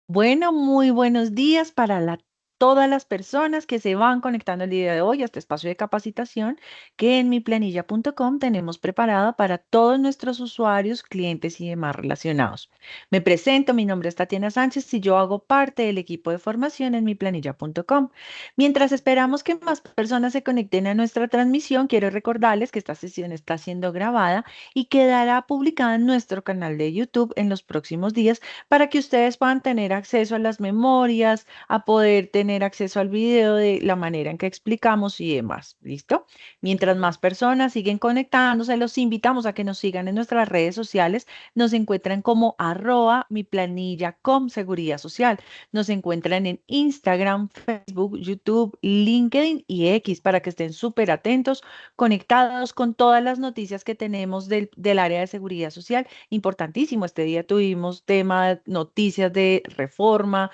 Bueno, muy buenos días para todas las personas que se van conectando el día de hoy a este espacio de capacitación que en miplanilla.com tenemos preparada para todos nuestros usuarios, clientes y demás relacionados. Me presento, mi nombre es Tatiana Sánchez y yo hago parte del equipo de formación en miplanilla.com. Mientras esperamos que más personas se conecten a nuestra transmisión, quiero recordarles que esta sesión está siendo grabada y quedará publicada en nuestro canal de YouTube en los próximos días para que ustedes puedan tener acceso a las memorias, a poder tener acceso al video de la manera en que explicamos y demás. ¿Listo? Mientras más personas siguen conectándose, los invitamos a que nos sigan en nuestras redes sociales. Nos encuentran como mi planilla com seguridad social. Nos encuentran en Instagram, Facebook, YouTube, LinkedIn y X para que estén súper atentos, conectados con todas las noticias que tenemos del área de seguridad social. Importantísimo, este día tuvimos tema, noticias de reforma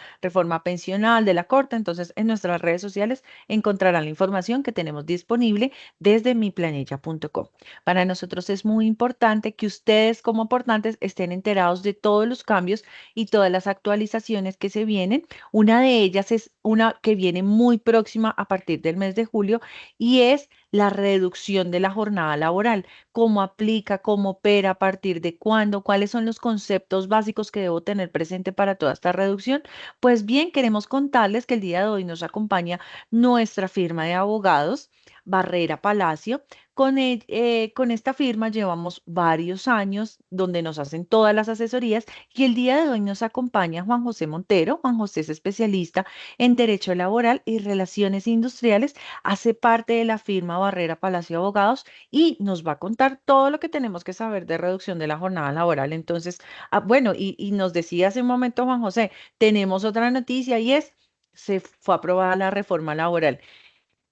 pensional de la Corte, entonces en nuestras redes sociales encontrarán la información que tenemos disponible desde miplanilla.com. Para nosotros es muy importante que ustedes como aportantes estén enterados de todos los cambios y todas las actualizaciones que se vienen. Una de ellas es una que viene muy próxima a partir del mes de julio y es la reducción de la jornada laboral. ¿Cómo aplica, cómo opera, a partir de cuándo, cuáles son los conceptos básicos que debo tener presente para toda esta reducción? Pues bien, queremos contarles que el día de hoy nos acompaña nuestra firma de abogados, Barrera Palacio. Con esta firma llevamos varios años donde nos hacen todas las asesorías y el día de hoy nos acompaña Juan José Montero. Juan José es especialista en Derecho Laboral y Relaciones Industriales, hace parte de la firma Barrera Palacio Abogados y nos va a contar todo lo que tenemos que saber de reducción de la jornada laboral. Entonces, bueno, y nos decía hace un momento Juan José, tenemos otra noticia y es, se fue aprobada la reforma laboral.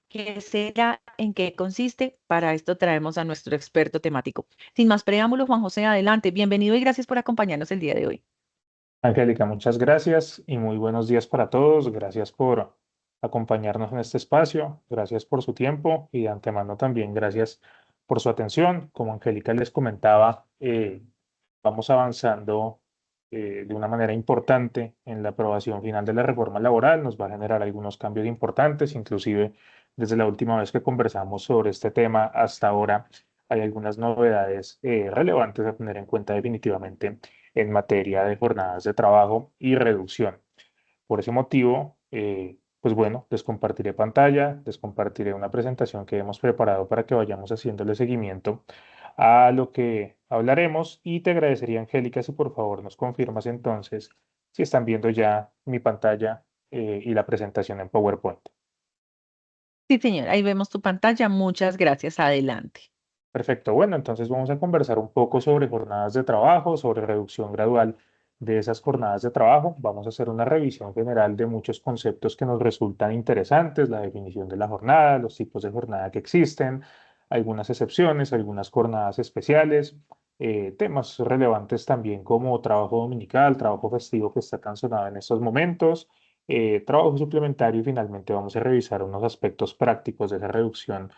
¿Qué será? ¿En qué consiste? Para esto traemos a nuestro experto temático. Sin más preámbulos, Juan José, adelante. Bienvenido y gracias por acompañarnos el día de hoy. Angélica, muchas gracias y muy buenos días para todos. Gracias por acompañarnos en este espacio. Gracias por su tiempo y de antemano también gracias por su atención. Como Angélica les comentaba, vamos avanzando de una manera importante en la aprobación final de la reforma laboral. Nos va a generar algunos cambios importantes, inclusive desde la última vez que conversamos sobre este tema hasta ahora hay algunas novedades relevantes a tener en cuenta definitivamente en materia de jornadas de trabajo y reducción. Por ese motivo, pues bueno, les compartiré pantalla, les compartiré una presentación que hemos preparado para que vayamos haciéndole seguimiento a lo que hablaremos y te agradecería, Angélica, si por favor nos confirmas entonces si están viendo ya mi pantalla y la presentación en PowerPoint. Sí, señor, ahí vemos tu pantalla. Muchas gracias. Adelante. Perfecto, bueno, entonces vamos a conversar un poco sobre jornadas de trabajo, sobre reducción gradual de esas jornadas de trabajo. Vamos a hacer una revisión general de muchos conceptos que nos resultan interesantes, la definición de la jornada, los tipos de jornada que existen, algunas excepciones, algunas jornadas especiales, temas relevantes también como trabajo dominical, trabajo festivo que está tan sonado en estos momentos, trabajo suplementario y finalmente vamos a revisar unos aspectos prácticos de esa reducción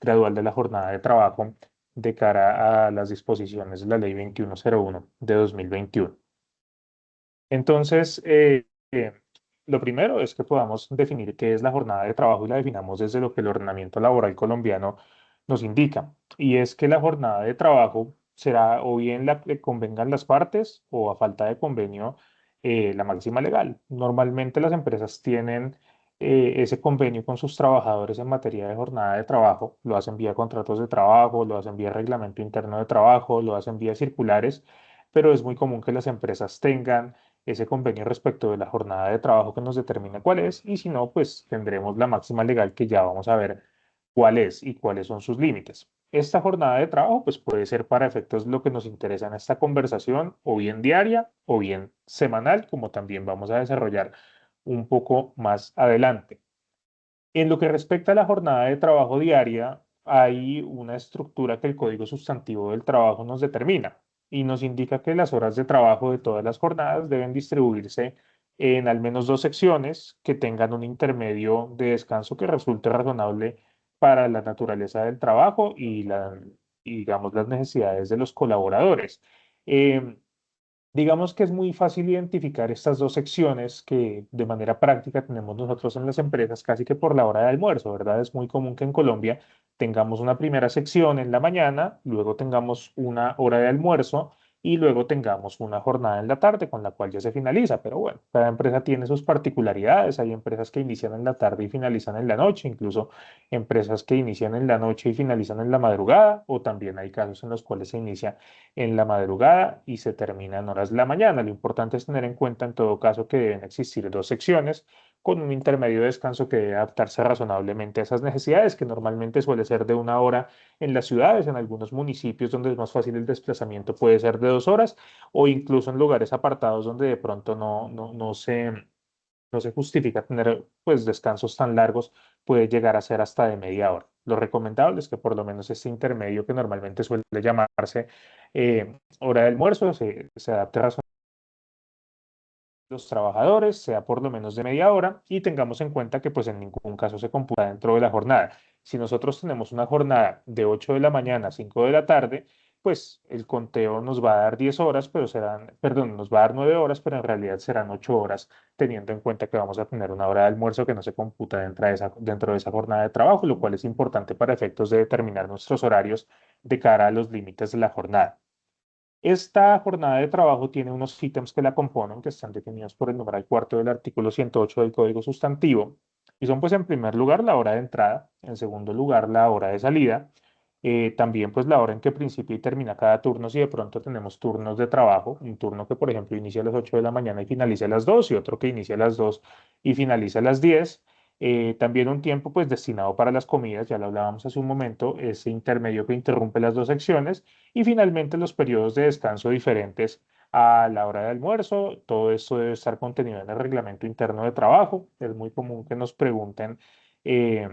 gradual de la jornada de trabajo de cara a las disposiciones de la Ley 2101 de 2021. Entonces, lo primero es que podamos definir qué es la jornada de trabajo y la definamos desde lo que el ordenamiento laboral colombiano nos indica. Y es que la jornada de trabajo será o bien la que convengan las partes o a falta de convenio, la máxima legal. Normalmente las empresas tienen ese convenio con sus trabajadores en materia de jornada de trabajo, lo hacen vía contratos de trabajo, lo hacen vía reglamento interno de trabajo, lo hacen vía circulares, pero es muy común que las empresas tengan ese convenio respecto de la jornada de trabajo que nos determina cuál es, y si no, pues tendremos la máxima legal que ya vamos a ver cuál es y cuáles son sus límites. Esta jornada de trabajo pues puede ser para efectos de lo que nos interesa en esta conversación o bien diaria o bien semanal, como también vamos a desarrollar un poco más adelante. En lo que respecta a la jornada de trabajo diaria, hay una estructura que el Código Sustantivo del Trabajo nos determina y nos indica que las horas de trabajo de todas las jornadas deben distribuirse en al menos dos secciones que tengan un intermedio de descanso que resulte razonable para la naturaleza del trabajo y, y digamos, las necesidades de los colaboradores. Em, Digamos que es muy fácil identificar estas dos secciones que de manera práctica tenemos nosotros en las empresas casi que por la hora de almuerzo, ¿verdad? Es muy común que en Colombia tengamos una primera sección en la mañana, luego tengamos una hora de almuerzo y luego tengamos una jornada en la tarde con la cual ya se finaliza. Pero bueno, cada empresa tiene sus particularidades. Hay empresas que inician en la tarde y finalizan en la noche, incluso empresas que inician en la noche y finalizan en la madrugada, o también hay casos en los cuales se inicia en la madrugada y se termina en horas de la mañana. Lo importante es tener en cuenta en todo caso que deben existir dos secciones con un intermedio de descanso que debe adaptarse razonablemente a esas necesidades, que normalmente suele ser de una hora en las ciudades, en algunos municipios donde es más fácil el desplazamiento puede ser de 2 horas, o incluso en lugares apartados donde de pronto no se justifica tener pues descansos tan largos, puede llegar a ser hasta de media hora. Lo recomendable es que por lo menos este intermedio que normalmente suele llamarse hora de almuerzo se adapte los trabajadores, sea por lo menos de media hora, y tengamos en cuenta que pues en ningún caso se computa dentro de la jornada. Si nosotros tenemos una jornada de 8 de la mañana a 5 de la tarde, pues el conteo nos va a dar 10 horas, pero serán, perdón, nos va a dar 9 horas, pero en realidad serán 8 horas, teniendo en cuenta que vamos a tener una hora de almuerzo que no se computa dentro de esa jornada de trabajo, lo cual es importante para efectos de determinar nuestros horarios de cara a los límites de la jornada. Esta jornada de trabajo tiene unos ítems que la componen, que están definidos por el numeral cuarto del artículo 108 del Código Sustantivo, y son pues en primer lugar la hora de entrada, en segundo lugar la hora de salida, también pues la hora en que principia y termina cada turno, si de pronto tenemos turnos de trabajo, un turno que por ejemplo inicia a las 8 de la mañana y finaliza a las 2 y otro que inicia a las 2 y finaliza a las 10. También un tiempo pues destinado para las comidas, ya lo hablábamos hace un momento, ese intermedio que interrumpe las dos secciones y finalmente los periodos de descanso diferentes a la hora de almuerzo. Todo esto debe estar contenido en el reglamento interno de trabajo. Es muy común que nos pregunten eh,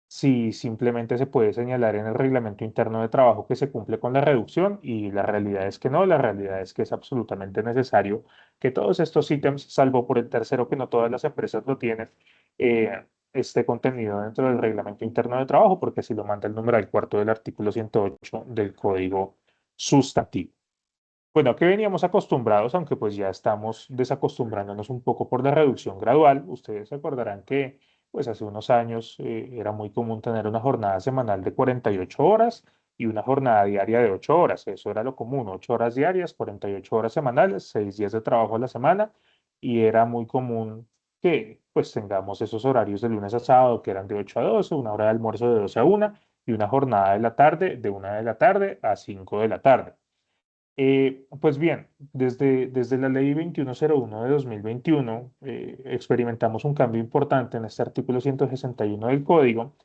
si simplemente se puede señalar en el reglamento interno de trabajo que se cumple con la reducción y la realidad es que no, la realidad es que es absolutamente necesario que todos estos ítems, salvo por el tercero que no todas las empresas lo tienen, esté contenido dentro del reglamento interno de trabajo porque así lo manda el numeral cuarto del artículo 108 del Código Sustantivo. Bueno, que veníamos acostumbrados, aunque pues ya estamos desacostumbrándonos un poco por la reducción gradual. Ustedes se acordarán que pues hace unos años era muy común tener una jornada semanal de 48 horas y una jornada diaria de 8 horas. Eso era lo común, 8 horas diarias, 48 horas semanales, 6 días de trabajo a la semana y era muy común que pues tengamos esos horarios de lunes a sábado que eran de 8 a 12, una hora de almuerzo de 12 a 1 y una jornada de la tarde de 1 de la tarde a 5 de la tarde. Pues bien, desde la ley 2101 de 2021 experimentamos un cambio importante en este artículo 161 del código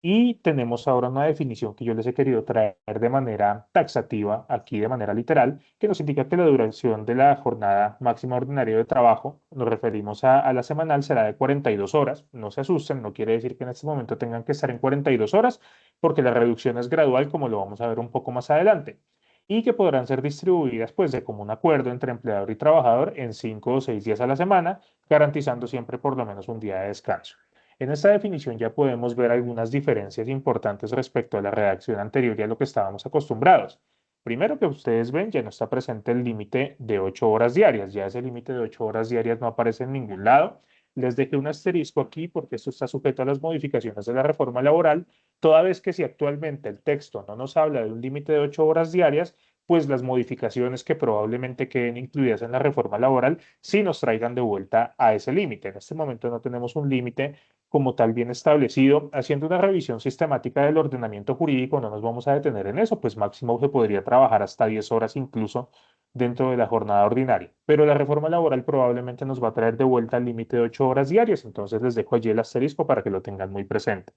y tenemos ahora una definición que yo les he querido traer de manera taxativa, aquí de manera literal, que nos indica que la duración de la jornada máxima ordinaria de trabajo, nos referimos a la semanal, será de 42 horas. No se asusten, no quiere decir que en este momento tengan que estar en 42 horas, porque la reducción es gradual, como lo vamos a ver un poco más adelante y que podrán ser distribuidas pues de común acuerdo entre empleador y trabajador en 5 o 6 días a la semana, garantizando siempre por lo menos un día de descanso. En esta definición ya podemos ver algunas diferencias importantes respecto a la redacción anterior y a lo que estábamos acostumbrados. Primero que ustedes ven, ya no está presente el límite de 8 horas diarias, ya ese límite de 8 horas diarias no aparece en ningún lado. Les dejé un asterisco aquí porque esto está sujeto a las modificaciones de la reforma laboral, toda vez que si actualmente el texto no nos habla de un límite de 8 horas diarias, pues las modificaciones que probablemente queden incluidas en la reforma laboral sí nos traigan de vuelta a ese límite. En este momento no tenemos un límite como tal bien establecido. Haciendo una revisión sistemática del ordenamiento jurídico, no nos vamos a detener en eso, pues máximo se podría trabajar hasta 10 horas incluso dentro de la jornada ordinaria. Pero la reforma laboral probablemente nos va a traer de vuelta al límite de 8 horas diarias, entonces les dejo allí el asterisco para que lo tengan muy presente.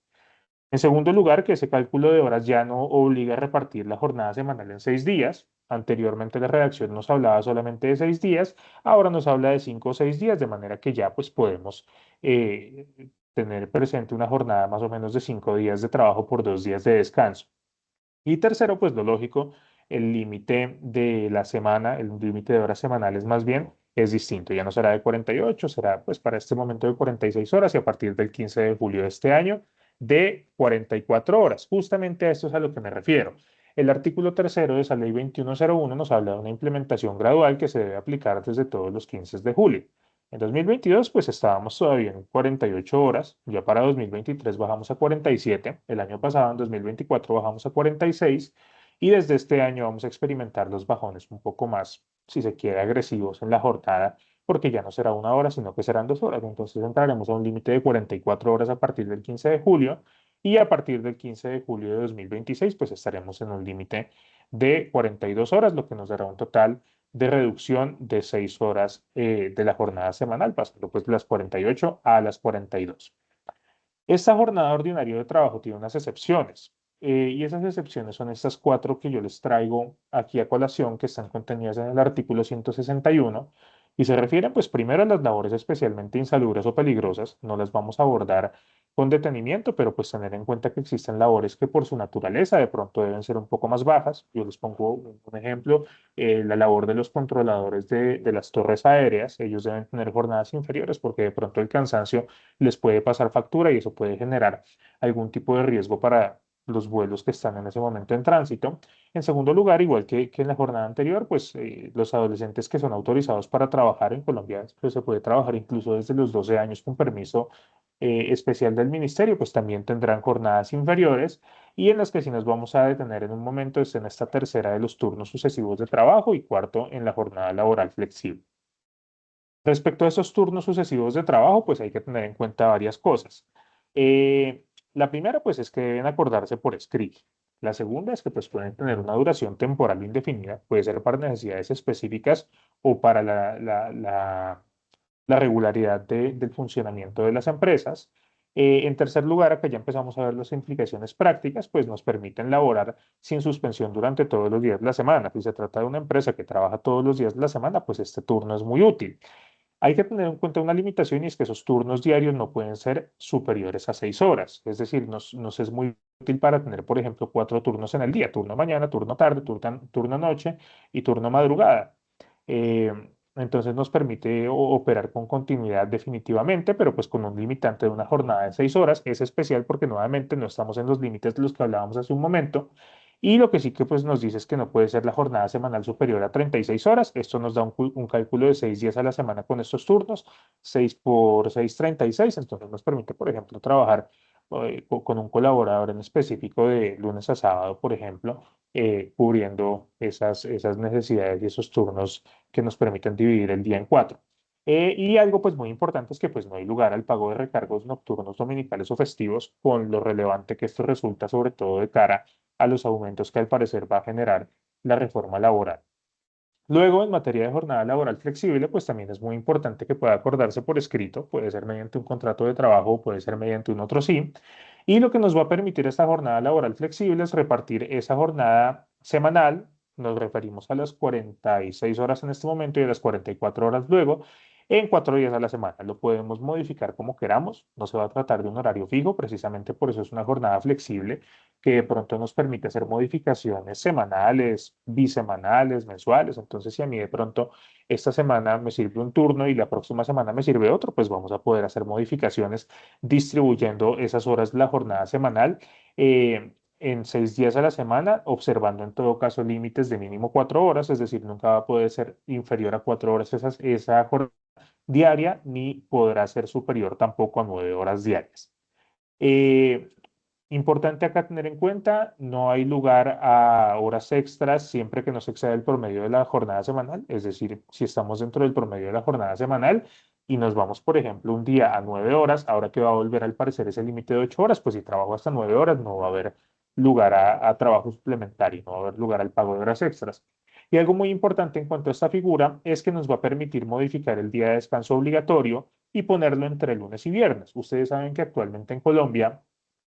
En segundo lugar, que ese cálculo de horas ya no obliga a repartir la jornada semanal en 6 días. Anteriormente la redacción nos hablaba solamente de 6 días, ahora nos habla de 5 o 6 días, de manera que ya pues podemos eh, tener presente una jornada más o menos de 5 días de trabajo por 2 días de descanso. Y tercero, pues lo lógico, el límite de la semana, el límite de horas semanales más bien, es distinto. Ya no será de 48, será pues para este momento de 46 horas y a partir del 15 de julio de este año de 44 horas. Justamente a esto es a lo que me refiero. El artículo tercero de esa ley 2101 nos habla de una implementación gradual que se debe aplicar desde todos los 15 de julio. En 2022, pues estábamos todavía en 48 horas, ya para 2023 bajamos a 47, el año pasado, en 2024, bajamos a 46, y desde este año vamos a experimentar los bajones un poco más, si se quiere, agresivos en la jornada, porque ya no será una hora, sino que serán 2 horas. Entonces entraremos a un límite de 44 horas a partir del 15 de julio, y a partir del 15 de julio de 2026, pues estaremos en un límite de 42 horas, lo que nos dará un total de reducción de 6 horas de la jornada semanal, pasando pues de las 48 a las 42. Esta jornada ordinaria de trabajo tiene unas excepciones, y esas excepciones son estas cuatro que yo les traigo aquí a colación, que están contenidas en el artículo 161 y se refieren pues primero a las labores especialmente insalubres o peligrosas. No las vamos a abordar con detenimiento, pero pues tener en cuenta que existen labores que por su naturaleza de pronto deben ser un poco más bajas. Yo les pongo un ejemplo, la labor de los controladores de las torres aéreas. Ellos deben tener jornadas inferiores porque de pronto el cansancio les puede pasar factura y eso puede generar algún tipo de riesgo para los vuelos que están en ese momento en tránsito. En segundo lugar, igual que en la jornada anterior, pues los adolescentes que son autorizados para trabajar en Colombia, pues se puede trabajar incluso desde los 12 años con permiso especial del ministerio, pues también tendrán jornadas inferiores, y en las que sí nos vamos a detener en un momento es en esta tercera de los turnos sucesivos de trabajo y cuarto en la jornada laboral flexible. Respecto a esos turnos sucesivos de trabajo, pues hay que tener en cuenta varias cosas. La primera, pues, es que deben acordarse por escrito. La segunda es que, pues, pueden tener una duración temporal indefinida, puede ser para necesidades específicas o para la regularidad del funcionamiento de las empresas. En tercer lugar, acá ya empezamos a ver las implicaciones prácticas, pues nos permiten laborar sin suspensión durante todos los días de la semana. Si se trata de una empresa que trabaja todos los días de la semana, pues este turno es muy útil. Hay que tener en cuenta una limitación, y es que esos turnos diarios no pueden ser superiores a 6 horas. Es decir, nos es muy útil para tener, por ejemplo, 4 turnos en el día: turno mañana, turno tarde, turno noche y turno madrugada. Eh, entonces nos permite operar con continuidad definitivamente, pero pues con un limitante de una jornada de 6 horas. Es especial porque nuevamente no estamos en los límites de los que hablábamos hace un momento. Y lo que sí que pues nos dice es que no puede ser la jornada semanal superior a 36 horas. Esto nos da un cálculo de 6 días a la semana con estos turnos, 6 por 6, 36. Entonces nos permite, por ejemplo, trabajar con un colaborador en específico de lunes a sábado, por ejemplo, cubriendo esas necesidades y esos turnos que nos permiten dividir el día en cuatro. Y algo pues muy importante es que pues no hay lugar al pago de recargos nocturnos, dominicales o festivos, con lo relevante que esto resulta, sobre todo de cara a los aumentos que al parecer va a generar la reforma laboral. Luego, en materia de jornada laboral flexible, pues también es muy importante que pueda acordarse por escrito, puede ser mediante un contrato de trabajo o puede ser mediante un otro sí. Y lo que nos va a permitir esta jornada laboral flexible es repartir esa jornada semanal. Nos referimos a las 46 horas en este momento y a las 44 horas luego, en 4 días a la semana. Lo podemos modificar como queramos, no se va a tratar de un horario fijo, precisamente por eso es una jornada flexible que de pronto nos permite hacer modificaciones semanales, bisemanales, mensuales. Entonces, si a mí de pronto esta semana me sirve un turno y la próxima semana me sirve otro, pues vamos a poder hacer modificaciones distribuyendo esas horas de la jornada semanal en 6 días a la semana, observando en todo caso límites de mínimo 4 horas, es decir, nunca va a poder ser inferior a 4 horas esa jornada diaria, ni podrá ser superior tampoco a 9 horas diarias. Eh, Importante acá tener en cuenta, no hay lugar a horas extras siempre que no se exceda el promedio de la jornada semanal. Es decir, si estamos dentro del promedio de la jornada semanal y nos vamos, por ejemplo, un día a 9 horas, ahora que va a volver al parecer ese límite de 8 horas, pues si trabajo hasta 9 horas no va a haber lugar a trabajo suplementario, no va a haber lugar al pago de horas extras. Y algo muy importante en cuanto a esta figura es que nos va a permitir modificar el día de descanso obligatorio y ponerlo entre lunes y viernes. Ustedes saben que actualmente en Colombia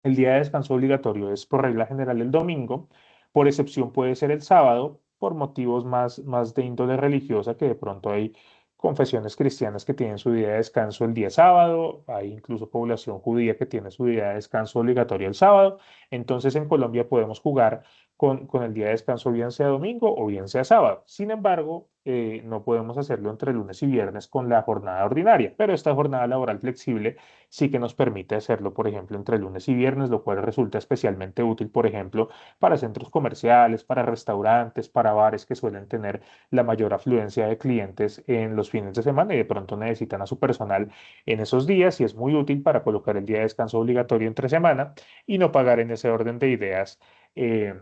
el día de descanso obligatorio es por regla general el domingo, por excepción puede ser el sábado, por motivos más de índole religiosa, que de pronto hay confesiones cristianas que tienen su día de descanso el día sábado, hay incluso población judía que tiene su día de descanso obligatorio el sábado. Entonces en Colombia podemos jugar con el día de descanso, bien sea domingo o bien sea sábado. Sin embargo, no podemos hacerlo entre lunes y viernes con la jornada ordinaria, pero esta jornada laboral flexible sí que nos permite hacerlo, por ejemplo, entre lunes y viernes, lo cual resulta especialmente útil, por ejemplo, para centros comerciales, para restaurantes, para bares que suelen tener la mayor afluencia de clientes en los fines de semana y de pronto necesitan a su personal en esos días y es muy útil para colocar el día de descanso obligatorio entre semana y no pagar en ese orden de ideas eh,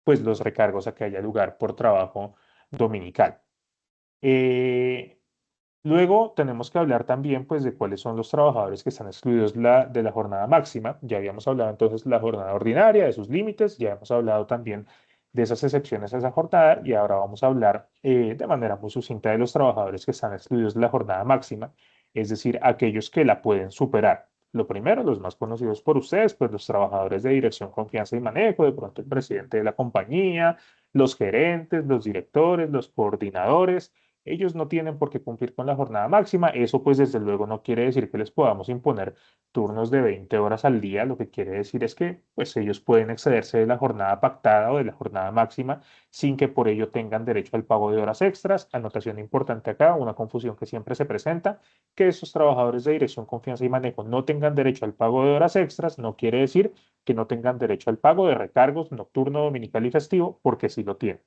pues los recargos a que haya lugar por trabajo dominical. Eh, Luego tenemos que hablar también pues de cuáles son los trabajadores que están excluidos de la jornada máxima. Ya habíamos hablado entonces de la jornada ordinaria, de sus límites, ya hemos hablado también de esas excepciones a esa jornada y ahora vamos a hablar de manera muy sucinta de los trabajadores que están excluidos de la jornada máxima, es decir, aquellos que la pueden superar. Lo primero, los más conocidos por ustedes, pues los trabajadores de dirección, confianza y manejo, de pronto el presidente de la compañía, los gerentes, los directores, los coordinadores. Ellos no tienen por qué cumplir con la jornada máxima. Eso pues desde luego no quiere decir que les podamos imponer turnos de 20 horas al día. Lo que quiere decir es que pues ellos pueden excederse de la jornada pactada o de la jornada máxima sin que por ello tengan derecho al pago de horas extras. Anotación importante acá, una confusión que siempre se presenta, que esos trabajadores de dirección, confianza y manejo no tengan derecho al pago de horas extras, no quiere decir que no tengan derecho al pago de recargos nocturno, dominical y festivo, porque sí lo tienen.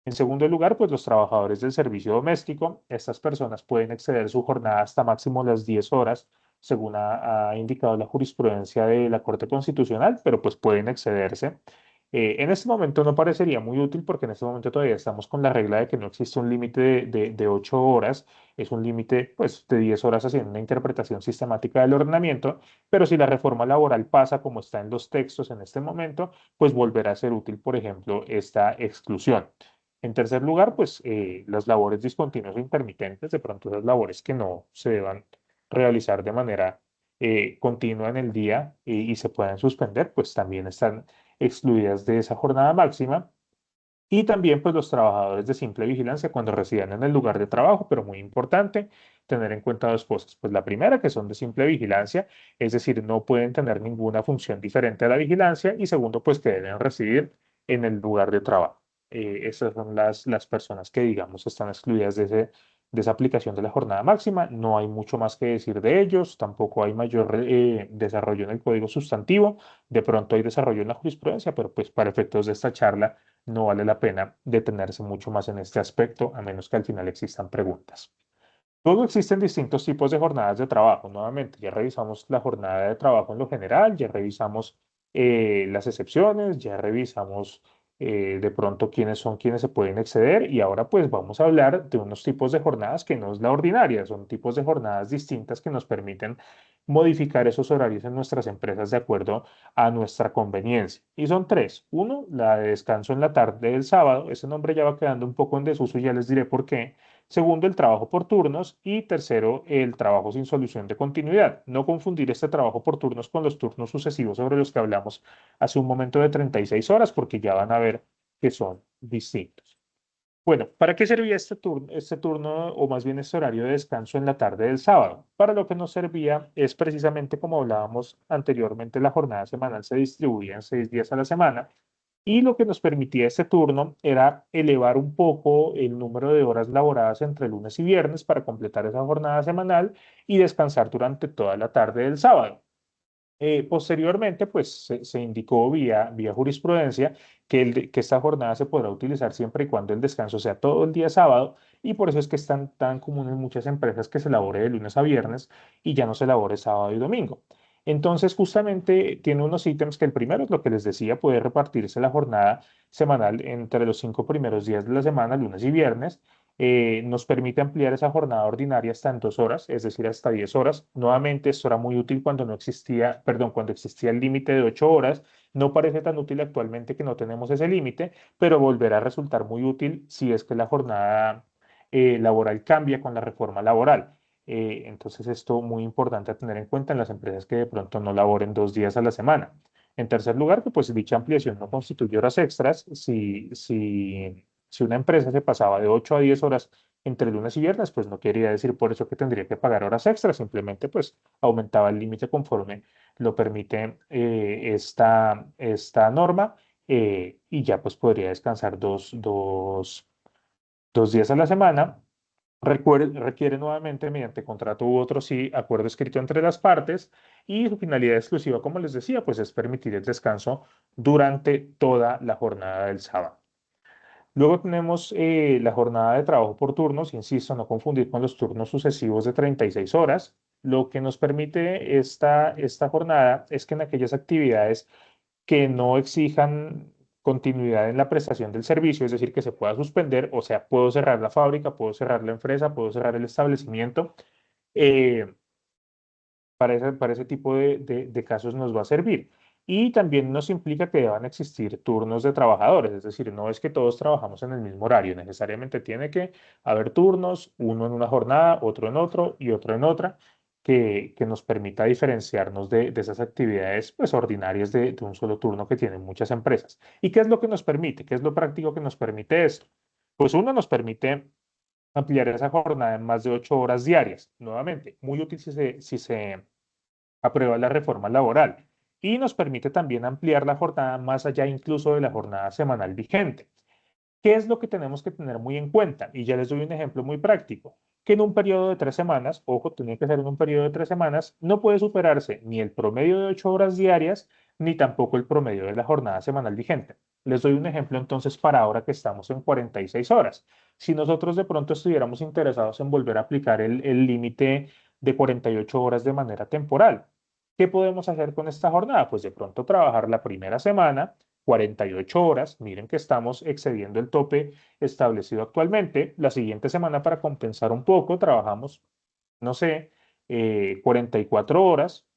En segundo lugar, pues los trabajadores del servicio doméstico, estas personas pueden exceder su jornada hasta máximo las 10 horas, según ha indicado la jurisprudencia de la Corte Constitucional, pero pues pueden excederse. En este momento no parecería muy útil porque en este momento todavía estamos con la regla de que no existe un límite de 8 horas, es un límite pues de 10 horas haciendo una interpretación sistemática del ordenamiento, pero si la reforma laboral pasa como está en los textos en este momento, pues volverá a ser útil, por ejemplo, esta exclusión. En tercer lugar, pues las labores discontinuas o intermitentes, de pronto esas labores que no se deban realizar de manera continua en el día y se puedan suspender, pues también están excluidas de esa jornada máxima. Y también pues los trabajadores de simple vigilancia cuando residan en el lugar de trabajo, pero muy importante tener en cuenta dos cosas. Pues la primera, que son de simple vigilancia, es decir, no pueden tener ninguna función diferente a la vigilancia. Y segundo, pues que deben residir en el lugar de trabajo. Esas son las personas que, digamos, están excluidas de esa aplicación de la jornada máxima. No hay mucho más que decir de ellos, tampoco hay mayor desarrollo en el código sustantivo. De pronto hay desarrollo en la jurisprudencia, pero pues para efectos de esta charla no vale la pena detenerse mucho más en este aspecto, a menos que al final existan preguntas. Luego existen distintos tipos de jornadas de trabajo. Nuevamente, ya revisamos la jornada de trabajo en lo general, ya revisamos las excepciones, ya revisamos de pronto quiénes son quienes se pueden exceder y ahora pues vamos a hablar de unos tipos de jornadas que no es la ordinaria, son tipos de jornadas distintas que nos permiten modificar esos horarios en nuestras empresas de acuerdo a nuestra conveniencia. Y son tres. Uno, la de descanso en la tarde del sábado. Ese nombre ya va quedando un poco en desuso y ya les diré por qué. Segundo, el trabajo por turnos. Y tercero, el trabajo sin solución de continuidad. No confundir este trabajo por turnos con los turnos sucesivos sobre los que hablamos hace un momento de 36 horas, porque ya van a ver que son distintos. Bueno, ¿para qué servía este turno o más bien este horario de descanso en la tarde del sábado? Para lo que nos servía es precisamente como hablábamos anteriormente, la jornada semanal se distribuía en 6 días a la semana y lo que nos permitía este turno era elevar un poco el número de horas laboradas entre lunes y viernes para completar esa jornada semanal y descansar durante toda la tarde del sábado. Posteriormente, pues se indicó vía jurisprudencia que esta jornada se podrá utilizar siempre y cuando el descanso sea todo el día sábado y por eso es que es tan común en muchas empresas que se labore de lunes a viernes y ya no se labore sábado y domingo. Entonces, justamente tiene unos ítems que el primero es lo que les decía, puede repartirse la jornada semanal entre los 5 primeros días de la semana, lunes y viernes, nos permite ampliar esa jornada ordinaria hasta en 2 horas, es decir, hasta 10 horas. Nuevamente, esto era muy útil cuando no existía, perdón, cuando existía el límite de 8 horas. No parece tan útil actualmente que no tenemos ese límite, pero volverá a resultar muy útil si es que la jornada laboral cambia con la reforma laboral. Entonces, esto muy importante a tener en cuenta en las empresas que de pronto no laboren 2 días a la semana. En tercer lugar, que pues dicha ampliación no constituye horas extras si una empresa se pasaba de 8 a 10 horas entre lunes y viernes, pues no quería decir por eso que tendría que pagar horas extras, simplemente pues aumentaba el límite conforme lo permite esta norma y ya pues podría descansar dos días a la semana. Requiere nuevamente, mediante contrato u otro sí, acuerdo escrito entre las partes y su finalidad exclusiva, como les decía, pues es permitir el descanso durante toda la jornada del sábado. Luego tenemos la jornada de trabajo por turnos, insisto, no confundir con los turnos sucesivos de 36 horas. Lo que nos permite esta jornada es que en aquellas actividades que no exijan continuidad en la prestación del servicio, es decir, que se pueda suspender, o sea, puedo cerrar la fábrica, puedo cerrar la empresa, puedo cerrar el establecimiento, eh, para ese tipo de casos nos va a servir. Y también nos implica que deban existir turnos de trabajadores, es decir, no es que todos trabajamos en el mismo horario, necesariamente tiene que haber turnos, uno en una jornada, otro en otro y otro en otra, que nos permita diferenciarnos de esas actividades pues, ordinarias de un solo turno que tienen muchas empresas. ¿Y qué es lo que nos permite? ¿Qué es lo práctico que nos permite esto? Pues uno nos permite ampliar esa jornada en más de 8 horas diarias. Nuevamente, muy útil si se aprueba la reforma laboral y nos permite también ampliar la jornada más allá incluso de la jornada semanal vigente. ¿Qué es lo que tenemos que tener muy en cuenta? Y ya les doy un ejemplo muy práctico, que en un periodo de 3 semanas, ojo, tiene que ser en un periodo de 3 semanas, no puede superarse ni el promedio de 8 horas diarias, ni tampoco el promedio de la jornada semanal vigente. Les doy un ejemplo entonces para ahora que estamos en 46 horas. Si nosotros de pronto estuviéramos interesados en volver a aplicar el límite de 48 horas de manera temporal, ¿qué podemos hacer con esta jornada? Pues de pronto trabajar la primera semana 48 horas, miren que estamos excediendo el tope establecido actualmente. La siguiente semana, para compensar un poco, trabajamos, no sé, 44 horas,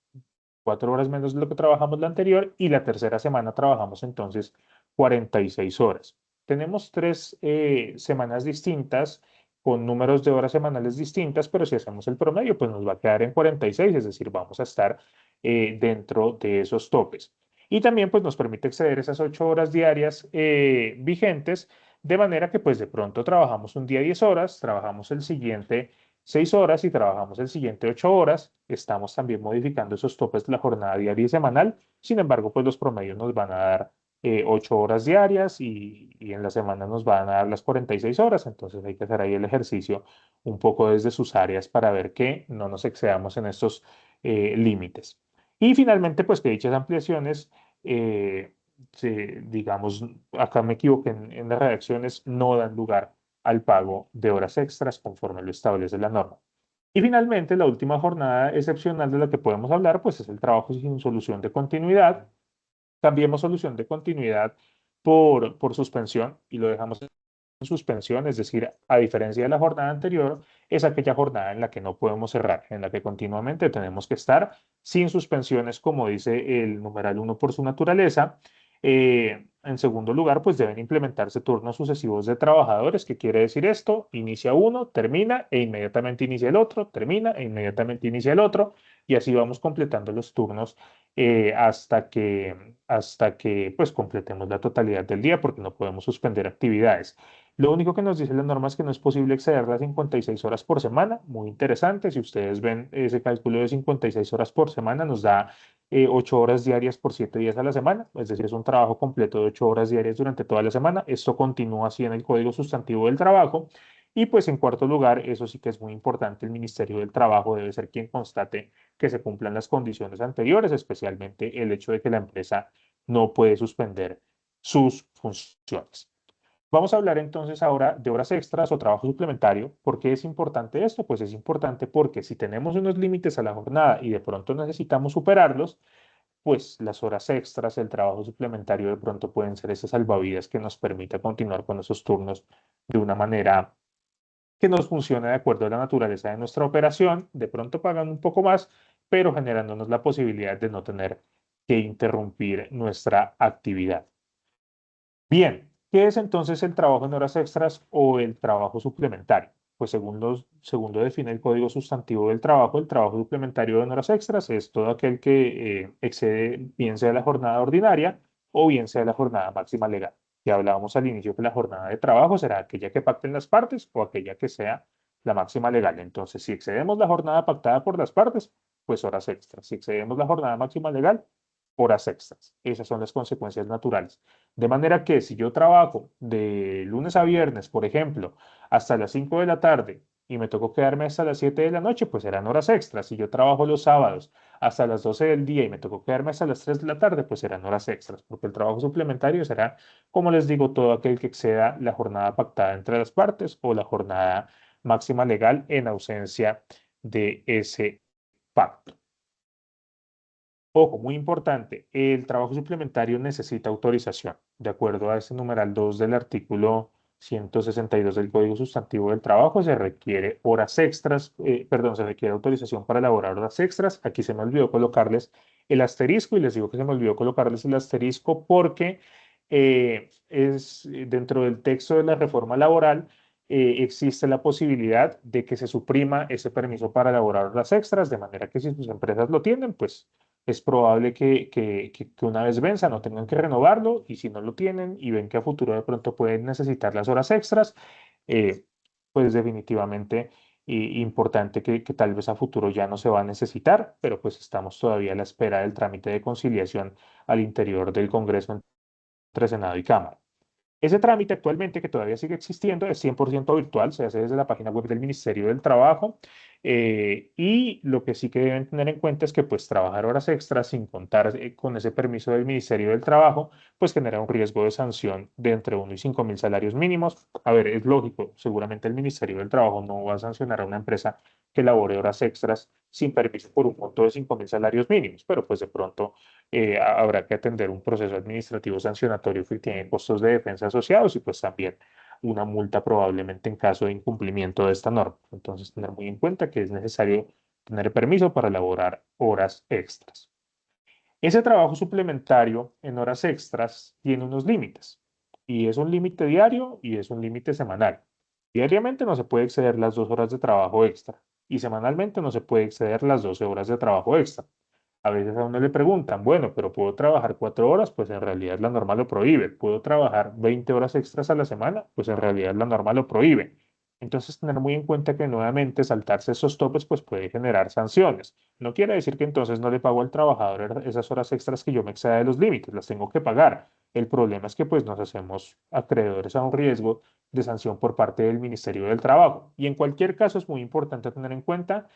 4 horas menos de lo que trabajamos la anterior, y la tercera semana trabajamos entonces 46 horas. Tenemos 3 semanas distintas con números de horas semanales distintas, pero si hacemos el promedio, pues nos va a quedar en 46, es decir, vamos a estar dentro de esos topes. Y también pues nos permite exceder esas 8 horas diarias vigentes, de manera que pues de pronto trabajamos un día 10 horas, trabajamos el siguiente 6 horas y trabajamos el siguiente 8 horas. Estamos también modificando esos topes de la jornada diaria y semanal. Sin embargo, pues los promedios nos van a dar 8 horas diarias y en la semana nos van a dar las 46 horas. Entonces hay que hacer ahí el ejercicio un poco desde sus áreas para ver que no nos excedamos en estos límites. Y finalmente, pues que dichas ampliaciones, digamos, acá me equivoqué en las redacciones, no dan lugar al pago de horas extras conforme lo establece la norma. Y finalmente, la última jornada excepcional de la que podemos hablar, pues es el trabajo sin solución de continuidad. Cambiemos solución de continuidad por suspensión y lo dejamos en suspensión, es decir, a diferencia de la jornada anterior, es aquella jornada en la que no podemos cerrar, en la que continuamente tenemos que estar sin suspensiones, como dice el numeral uno por su naturaleza. En segundo lugar, pues deben implementarse turnos sucesivos de trabajadores. ¿Qué quiere decir esto? Inicia uno, termina e inmediatamente inicia el otro, termina e inmediatamente inicia el otro, y así vamos completando los turnos hasta que pues completemos la totalidad del día porque no podemos suspender actividades. Lo único que nos dice la norma es que no es posible exceder las 56 horas por semana. Muy interesante. Si ustedes ven ese cálculo de 56 horas por semana, nos da 8 horas diarias por 7 días a la semana. Es decir, es un trabajo completo de 8 horas diarias durante toda la semana. Esto continúa así en el Código Sustantivo del Trabajo. Y pues en cuarto lugar, eso sí que es muy importante, el Ministerio del Trabajo debe ser quien constate que se cumplan las condiciones anteriores, especialmente el hecho de que la empresa no puede suspender sus funciones. Vamos a hablar entonces ahora de horas extras o trabajo suplementario. ¿Por qué es importante esto? Pues es importante porque si tenemos unos límites a la jornada y de pronto necesitamos superarlos, pues las horas extras, el trabajo suplementario de pronto pueden ser ese salvavidas que nos permita continuar con esos turnos de una manera que nos funcione de acuerdo a la naturaleza de nuestra operación. De pronto pagan un poco más, pero generándonos la posibilidad de no tener que interrumpir nuestra actividad. Bien, ¿qué es entonces el trabajo en horas extras o el trabajo suplementario? Pues según lo define el Código Sustantivo del Trabajo, el trabajo suplementario en horas extras es todo aquel que excede bien sea la jornada ordinaria o bien sea la jornada máxima legal. Ya hablábamos al inicio que la jornada de trabajo será aquella que pacten las partes o aquella que sea la máxima legal. Entonces, si excedemos la jornada pactada por las partes, pues horas extras. Si excedemos la jornada máxima legal, horas extras. Esas son las consecuencias naturales. De manera que si yo trabajo de lunes a viernes, por ejemplo, hasta las 5 de la tarde y me tocó quedarme hasta las 7 de la noche, pues serán horas extras. Si yo trabajo los sábados hasta las 12 del día y me tocó quedarme hasta las 3 de la tarde, pues serán horas extras, porque el trabajo suplementario será, como les digo, todo aquel que exceda la jornada pactada entre las partes o la jornada máxima legal en ausencia de ese pacto. Ojo, muy importante, el trabajo suplementario necesita autorización. De acuerdo a ese numeral 2 del artículo 162 del Código Sustantivo del Trabajo, se requiere horas extras, perdón, se requiere autorización para elaborar horas extras. Aquí se me olvidó colocarles el asterisco y les digo que se me olvidó colocarles el asterisco porque dentro del texto de la reforma laboral existe la posibilidad de que se suprima ese permiso para elaborar horas extras, de manera que si sus empresas lo tienen, pues es probable que una vez venza no tengan que renovarlo y si no lo tienen y ven que a futuro de pronto pueden necesitar las horas extras, eh, pues definitivamente importante que tal vez a futuro ya no se va a necesitar, pero pues estamos todavía a la espera del trámite de conciliación al interior del Congreso entre Senado y Cámara. Ese trámite actualmente, que todavía sigue existiendo, es 100% virtual, se hace desde la página web del Ministerio del Trabajo. Y lo que sí que deben tener en cuenta es que pues trabajar horas extras sin contar con ese permiso del Ministerio del Trabajo, pues genera un riesgo de sanción de entre 1 y 5.000 salarios mínimos. A ver, es lógico, seguramente el Ministerio del Trabajo no va a sancionar a una empresa que labore horas extras sin permiso por un monto de 5.000 salarios mínimos, pero pues de pronto habrá que atender un proceso administrativo sancionatorio que tiene costos de defensa asociados y pues también una multa probablemente en caso de incumplimiento de esta norma. Entonces, tener muy en cuenta que es necesario tener permiso para elaborar horas extras. Ese trabajo suplementario en horas extras tiene unos límites y es un límite diario y es un límite semanal. Diariamente no se puede exceder las 2 horas de trabajo extra y semanalmente no se puede exceder las 12 horas de trabajo extra. A veces a uno le preguntan, bueno, pero ¿puedo trabajar 4 horas? Pues en realidad la norma lo prohíbe. ¿Puedo trabajar 20 horas extras a la semana? Pues en realidad la norma lo prohíbe. Entonces, tener muy en cuenta que nuevamente saltarse esos topes pues puede generar sanciones. No quiere decir que entonces no le pago al trabajador esas horas extras que yo me exceda de los límites, las tengo que pagar. El problema es que pues nos hacemos acreedores a un riesgo de sanción por parte del Ministerio del Trabajo. Y en cualquier caso es muy importante tener en cuenta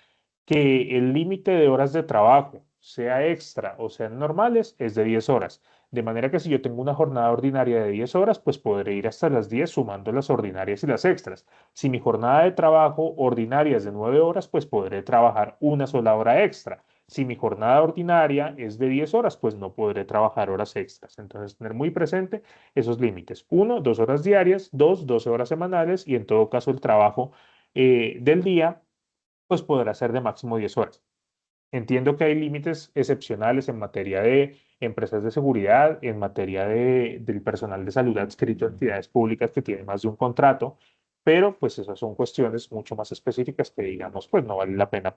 que el límite de horas de trabajo, sea extra o sean normales, es de 10 horas. De manera que si yo tengo una jornada ordinaria de 10 horas, pues podré ir hasta las 10 sumando las ordinarias y las extras. Si mi jornada de trabajo ordinaria es de 9 horas, pues podré trabajar una sola hora extra. Si mi jornada ordinaria es de 10 horas, pues no podré trabajar horas extras. Entonces, tener muy presente esos límites. Uno, 2 horas diarias, dos, 12 horas semanales y en todo caso el trabajo del día pues podrá ser de máximo 10 horas. Entiendo que hay límites excepcionales en materia de empresas de seguridad, en materia del personal de salud adscrito a entidades públicas que tienen más de un contrato, pero pues esas son cuestiones mucho más específicas que digamos pues no vale la pena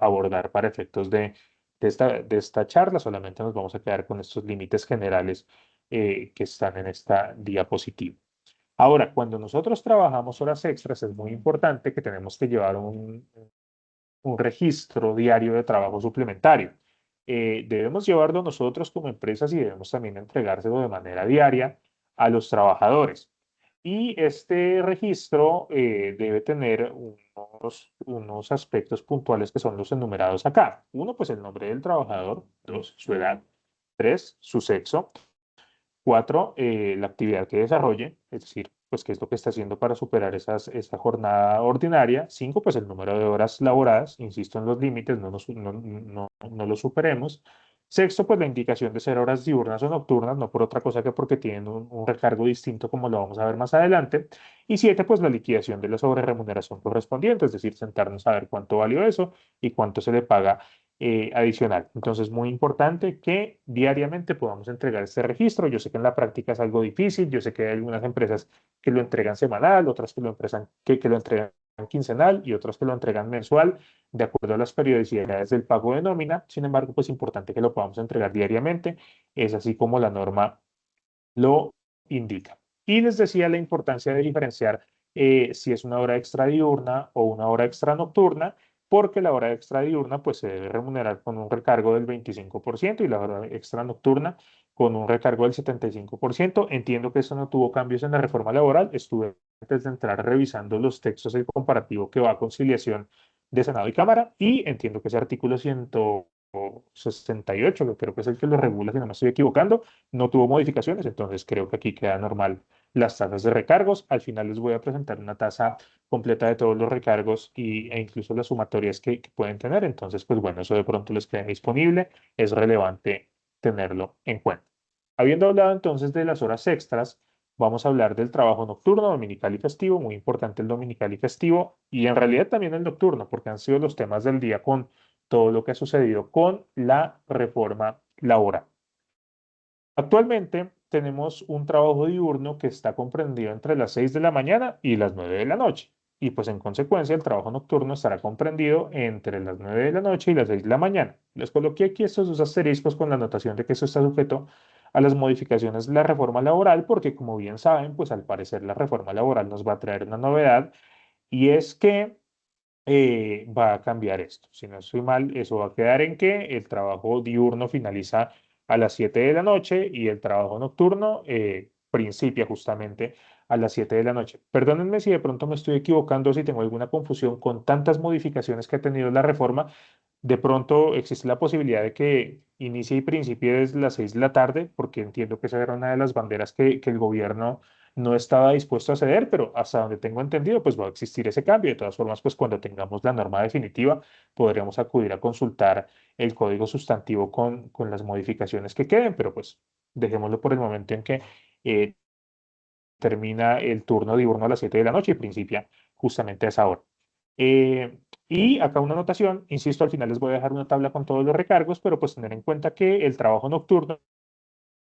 abordar para efectos de esta charla, solamente nos vamos a quedar con estos límites generales que están en esta diapositiva. Ahora, cuando nosotros trabajamos horas extras, es muy importante que tenemos que llevar un registro diario de trabajo suplementario. Debemos llevarlo nosotros como empresas y debemos también entregárselo de manera diaria a los trabajadores. Y este registro debe tener unos aspectos puntuales que son los enumerados acá. Uno, pues el nombre del trabajador. Dos, su edad. Tres, su sexo. Cuatro, la actividad que desarrolle, es decir, pues qué es lo que está haciendo para superar esa jornada ordinaria. Cinco, pues el número de horas laboradas, insisto en los límites, no los superemos. Sexto, pues la indicación de ser horas diurnas o nocturnas, no por otra cosa que porque tienen un recargo distinto como lo vamos a ver más adelante. Y siete, pues la liquidación de la sobreremuneración correspondiente, es decir, sentarnos a ver cuánto valió eso y cuánto se le paga adicional. Entonces, muy importante que diariamente podamos entregar este registro. Yo sé que en la práctica es algo difícil, yo sé que hay algunas empresas que lo entregan semanal, otras que lo entregan quincenal y otras que lo entregan mensual, de acuerdo a las periodicidades del pago de nómina. Sin embargo, pues es importante que lo podamos entregar diariamente. Es así como la norma lo indica. Y les decía la importancia de diferenciar si es una hora extra diurna o una hora extra nocturna, porque la hora extra diurna pues se debe remunerar con un recargo del 25% y la hora extra nocturna con un recargo del 75%. Entiendo que eso no tuvo cambios en la reforma laboral. Estuve antes de entrar revisando los textos del comparativo que va a conciliación de Senado y Cámara y entiendo que ese artículo 168, que creo que es el que lo regula, si no me estoy equivocando, no tuvo modificaciones, entonces creo que aquí queda normal las tasas de recargos. Al final les voy a presentar una tasa completa de todos los recargos e incluso las sumatorias que pueden tener. Entonces, pues bueno, eso de pronto les queda disponible. Es relevante tenerlo en cuenta. Habiendo hablado entonces de las horas extras, vamos a hablar del trabajo nocturno, dominical y festivo. Muy importante el dominical y festivo, y en realidad también el nocturno, porque han sido los temas del día con todo lo que ha sucedido con la reforma laboral. Actualmente tenemos un trabajo diurno que está comprendido entre las 6 de la mañana y las 9 de la noche. Y pues en consecuencia el trabajo nocturno estará comprendido entre las 9 de la noche y las 6 de la mañana. Les coloqué aquí estos dos asteriscos con la anotación de que eso está sujeto a las modificaciones de la reforma laboral, porque como bien saben, pues al parecer la reforma laboral nos va a traer una novedad y es que va a cambiar esto. Si no estoy mal, eso va a quedar en que el trabajo diurno finaliza a las 7 de la noche y el trabajo nocturno principia justamente a las 7 de la noche. Perdónenme si de pronto me estoy equivocando, si tengo alguna confusión con tantas modificaciones que ha tenido la reforma. De pronto existe la posibilidad de que inicie y principie desde las 6 de la tarde, porque entiendo que esa era una de las banderas que el gobierno no estaba dispuesto a ceder, pero hasta donde tengo entendido, pues va a existir ese cambio. De todas formas, pues cuando tengamos la norma definitiva, podremos acudir a consultar el código sustantivo con las modificaciones que queden, pero pues dejémoslo por el momento en que eh, termina el turno diurno a las 7 de la noche y principia justamente a esa hora. Eh, y acá una anotación, insisto, al final les voy a dejar una tabla con todos los recargos, pero pues tener en cuenta que el trabajo nocturno,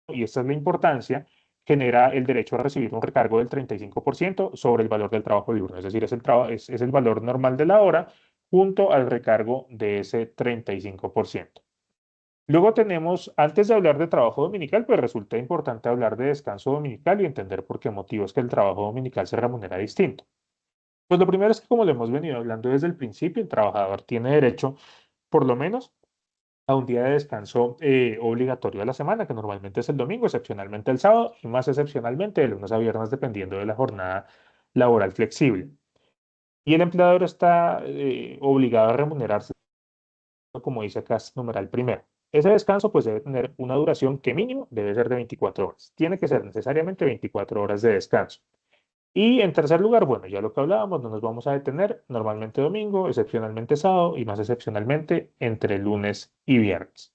y esta es la importancia, genera el derecho a recibir un recargo del 35% sobre el valor del trabajo diurno, es decir, es el valor normal de la hora junto al recargo de ese 35%. Luego tenemos, antes de hablar de trabajo dominical, pues resulta importante hablar de descanso dominical y entender por qué motivos que el trabajo dominical se remunera distinto. Pues lo primero es que, como lo hemos venido hablando desde el principio, el trabajador tiene derecho, por lo menos, a un día de descanso obligatorio a la semana, que normalmente es el domingo, excepcionalmente el sábado y más excepcionalmente de lunes a viernes, dependiendo de la jornada laboral flexible. Y el empleador está obligado a remunerarse, como dice acá, numeral primero. Ese descanso pues debe tener una duración que mínimo debe ser de 24 horas. Tiene que ser necesariamente 24 horas de descanso. Y en tercer lugar, bueno, ya lo que hablábamos, no nos vamos a detener, normalmente domingo, excepcionalmente sábado y más excepcionalmente entre lunes y viernes.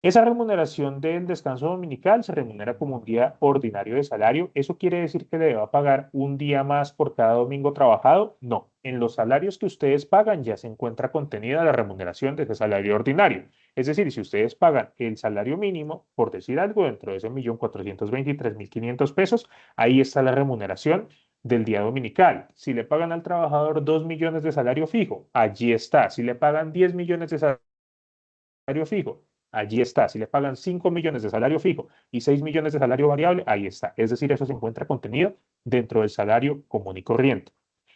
Esa remuneración del descanso dominical se remunera como un día ordinario de salario. ¿Eso quiere decir que le va a pagar un día más por cada domingo trabajado? No. En los salarios que ustedes pagan ya se encuentra contenida la remuneración de ese salario ordinario. Es decir, si ustedes pagan el salario mínimo, por decir algo, dentro de ese 1.423.500 pesos, ahí está la remuneración del día dominical. Si le pagan al trabajador 2 millones de salario fijo, allí está. Si le pagan 10 millones de salario fijo, allí está. Si le pagan 5 millones de salario fijo y 6 millones de salario variable, ahí está. Es decir, eso se encuentra contenido dentro del salario común y corriente.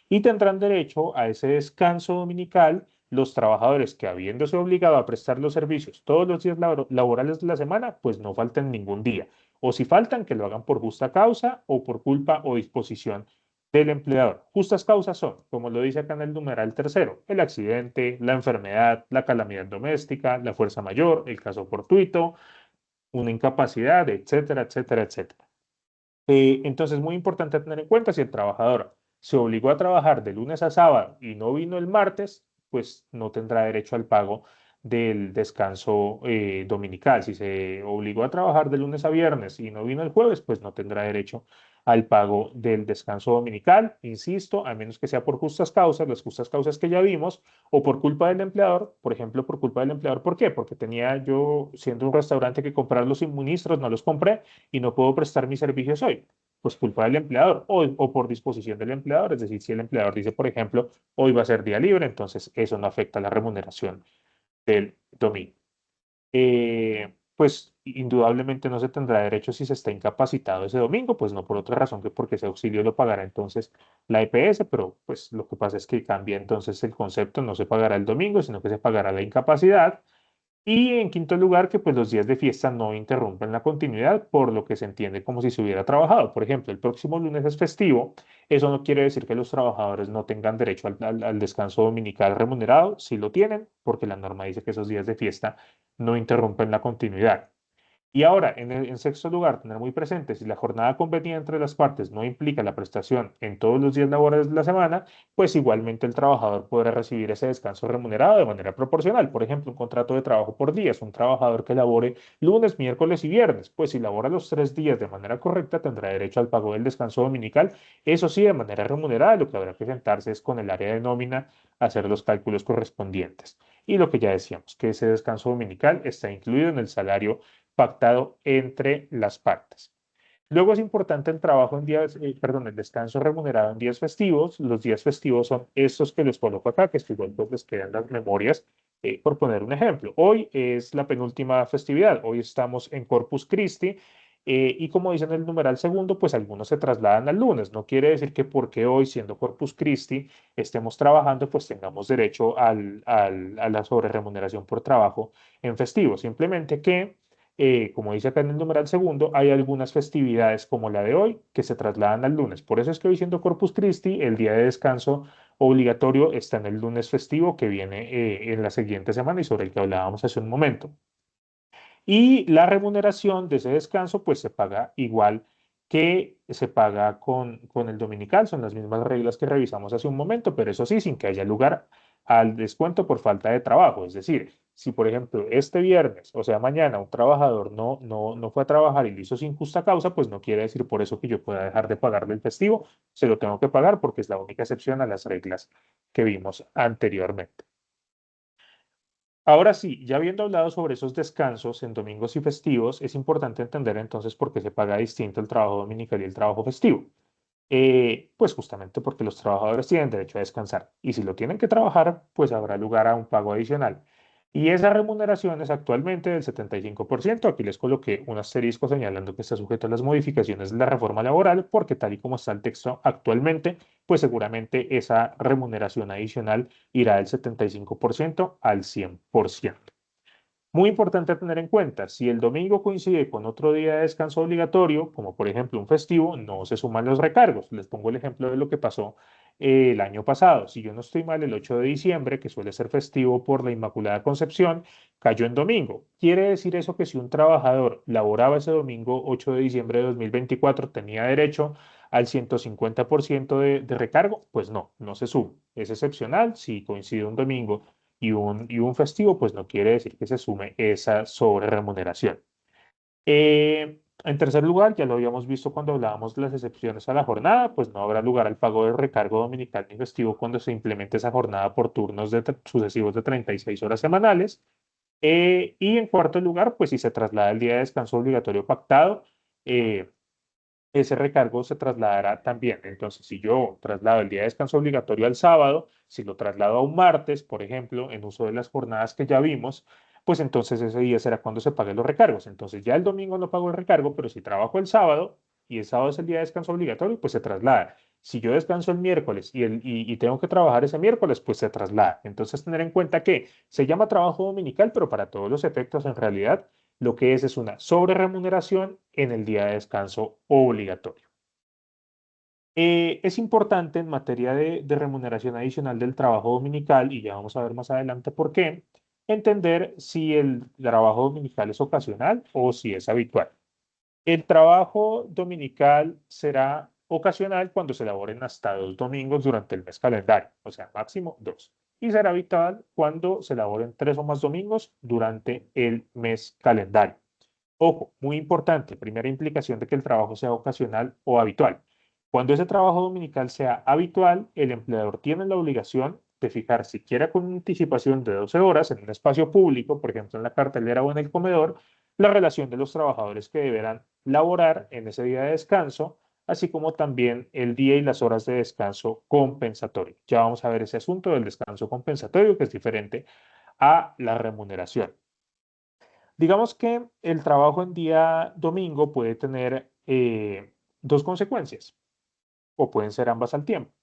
Y tendrán derecho a ese descanso dominical los trabajadores que, habiéndose obligado a prestar los servicios todos los días laborales de la semana, pues no falten ningún día. O si faltan, que lo hagan por justa causa o por culpa o disposición del empleador. Justas causas son, como lo dice acá en el numeral tercero, el accidente, la enfermedad, la calamidad doméstica, la fuerza mayor, el caso fortuito, una incapacidad, etcétera, etcétera, etcétera. Entonces, muy importante tener en cuenta si el trabajador se obligó a trabajar de lunes a sábado y no vino el martes, pues no tendrá derecho al pago del descanso dominical. Si se obligó a trabajar de lunes a viernes y no vino el jueves, pues no tendrá derecho al pago del descanso dominical. Insisto, a menos que sea por justas causas, las justas causas que ya vimos, o por culpa del empleador, por ejemplo, por culpa del empleador. ¿Por qué? Porque tenía yo, siendo un restaurante, que comprar los suministros, no los compré y no puedo prestar mis servicios hoy. Pues culpa del empleador o por disposición del empleador. Es decir, si el empleador dice, por ejemplo, hoy va a ser día libre, entonces eso no afecta la remuneración del domingo. Pues indudablemente no se tendrá derecho si se está incapacitado ese domingo, pues no por otra razón que porque ese auxilio lo pagará entonces la EPS, pero pues lo que pasa es que cambia entonces el concepto, no se pagará el domingo, sino que se pagará la incapacidad Y en quinto lugar, que pues los días de fiesta no interrumpen la continuidad, por lo que se entiende como si se hubiera trabajado. Por ejemplo, el próximo lunes es festivo. Eso no quiere decir que los trabajadores no tengan derecho al descanso dominical remunerado. Sí lo tienen, porque la norma dice que esos días de fiesta no interrumpen la continuidad. Y ahora, en sexto lugar, tener muy presente, si la jornada convenida entre las partes no implica la prestación en todos los días laborales de la semana, pues igualmente el trabajador podrá recibir ese descanso remunerado de manera proporcional. Por ejemplo, un contrato de trabajo por días, un trabajador que labore lunes, miércoles y viernes, pues si labora los 3 días de manera correcta, tendrá derecho al pago del descanso dominical, eso sí, de manera remunerada. Lo que habrá que sentarse es con el área de nómina a hacer los cálculos correspondientes. Y lo que ya decíamos, que ese descanso dominical está incluido en el salario pactado entre las partes. Luego es importante el trabajo en días, perdón, el descanso remunerado en días festivos. Los días festivos son estos que les coloco acá, que igual pues les quedan las memorias. Por poner un ejemplo, hoy es la penúltima festividad, hoy estamos en Corpus Christi, y como dicen el numeral segundo, pues algunos se trasladan al lunes. No quiere decir que porque hoy, siendo Corpus Christi, estemos trabajando, pues tengamos derecho a la sobreremuneración por trabajo en festivo. Simplemente que como dice acá en el numeral segundo, hay algunas festividades como la de hoy que se trasladan al lunes. Por eso es que hoy siendo Corpus Christi, el día de descanso obligatorio está en el lunes festivo que viene en la siguiente semana y sobre el que hablábamos hace un momento. Y la remuneración de ese descanso pues se paga igual que se paga con el dominical. Son las mismas reglas que revisamos hace un momento, pero eso sí, sin que haya lugar al descuento por falta de trabajo. Es decir, si por ejemplo este viernes, o sea mañana, un trabajador no fue a trabajar y lo hizo sin justa causa, pues no quiere decir por eso que yo pueda dejar de pagarle el festivo. Se lo tengo que pagar porque es la única excepción a las reglas que vimos anteriormente. Ahora sí, ya habiendo hablado sobre esos descansos en domingos y festivos, es importante entender entonces por qué se paga distinto el trabajo dominical y el trabajo festivo. Pues justamente porque los trabajadores tienen derecho a descansar y si lo tienen que trabajar, pues habrá lugar a un pago adicional. Y esa remuneración es actualmente del 75%. Aquí les coloqué un asterisco señalando que está sujeto a las modificaciones de la reforma laboral porque tal y como está el texto actualmente, pues seguramente esa remuneración adicional irá del 75% al 100%. Muy importante tener en cuenta, si el domingo coincide con otro día de descanso obligatorio, como por ejemplo un festivo, no se suman los recargos. Les pongo el ejemplo de lo que pasó el año pasado. Si yo no estoy mal, el 8 de diciembre, que suele ser festivo por la Inmaculada Concepción, cayó en domingo. ¿Quiere decir eso que si un trabajador laboraba ese domingo 8 de diciembre de 2024 tenía derecho al 150% de recargo? Pues no, no se suma. Es excepcional si coincide un domingo y un festivo, pues no quiere decir que se sume esa sobreremuneración. En tercer lugar, ya lo habíamos visto cuando hablábamos de las excepciones a la jornada, pues no habrá lugar al pago de recargo dominical ni festivo cuando se implemente esa jornada por turnos sucesivos de 36 horas semanales. Y en cuarto lugar, pues si se traslada el día de descanso obligatorio pactado, eh, ese recargo se trasladará también. Entonces, si yo traslado el día de descanso obligatorio al sábado, si lo traslado a un martes, por ejemplo, en uso de las jornadas que ya vimos, pues entonces ese día será cuando se paguen los recargos. Entonces, ya el domingo no pago el recargo, pero si trabajo el sábado y el sábado es el día de descanso obligatorio, pues se traslada. Si yo descanso el miércoles y tengo que trabajar ese miércoles, pues se traslada. Entonces, tener en cuenta que se llama trabajo dominical, pero para todos los efectos, en realidad, lo que es una sobreremuneración en el día de descanso obligatorio. Es importante en materia de remuneración adicional del trabajo dominical, y ya vamos a ver más adelante por qué, entender si el trabajo dominical es ocasional o si es habitual. El trabajo dominical será ocasional cuando se elaboren hasta 2 domingos durante el mes calendario, o sea, máximo 2. Y será habitual cuando se elaboren 3 o más domingos durante el mes calendario. Ojo, muy importante, primera implicación de que el trabajo sea ocasional o habitual. Cuando ese trabajo dominical sea habitual, el empleador tiene la obligación de fijar siquiera con una anticipación de 12 horas en un espacio público, por ejemplo en la cartelera o en el comedor, la relación de los trabajadores que deberán laborar en ese día de descanso, así como también el día y las horas de descanso compensatorio. Ya vamos a ver ese asunto del descanso compensatorio, que es diferente a la remuneración. Digamos que el trabajo en día domingo puede tener dos consecuencias, o pueden ser ambas al tiempo.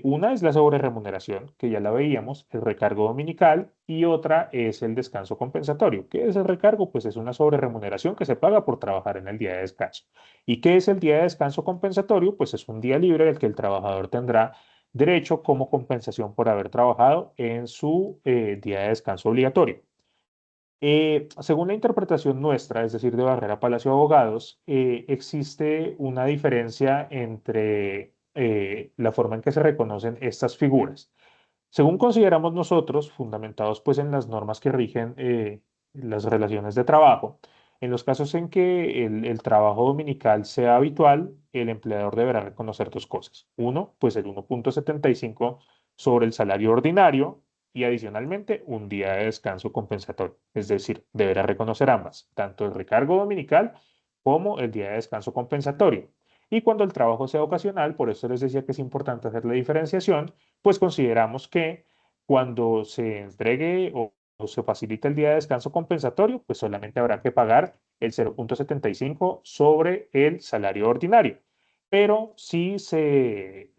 Una es la sobreremuneración, que ya la veíamos, el recargo dominical, y otra es el descanso compensatorio. ¿Qué es el recargo? Pues es una sobreremuneración que se paga por trabajar en el día de descanso. ¿Y qué es el día de descanso compensatorio? Pues es un día libre del que el trabajador tendrá derecho como compensación por haber trabajado en su día de descanso obligatorio. Según la interpretación nuestra, es decir, de Barrera Palacio Abogados, existe una diferencia entre la forma en que se reconocen estas figuras. Según consideramos nosotros, fundamentados pues en las normas que rigen las relaciones de trabajo, en los casos en que el trabajo dominical sea habitual, el empleador deberá reconocer dos cosas. Uno, pues el 1,75 sobre el salario ordinario y adicionalmente un día de descanso compensatorio. Es decir, deberá reconocer ambas, tanto el recargo dominical como el día de descanso compensatorio. Y cuando el trabajo sea ocasional, por eso les decía que es importante hacer la diferenciación, pues consideramos que cuando se entregue o se facilite el día de descanso compensatorio, pues solamente habrá que pagar el 0,75 sobre el salario ordinario. Pero si se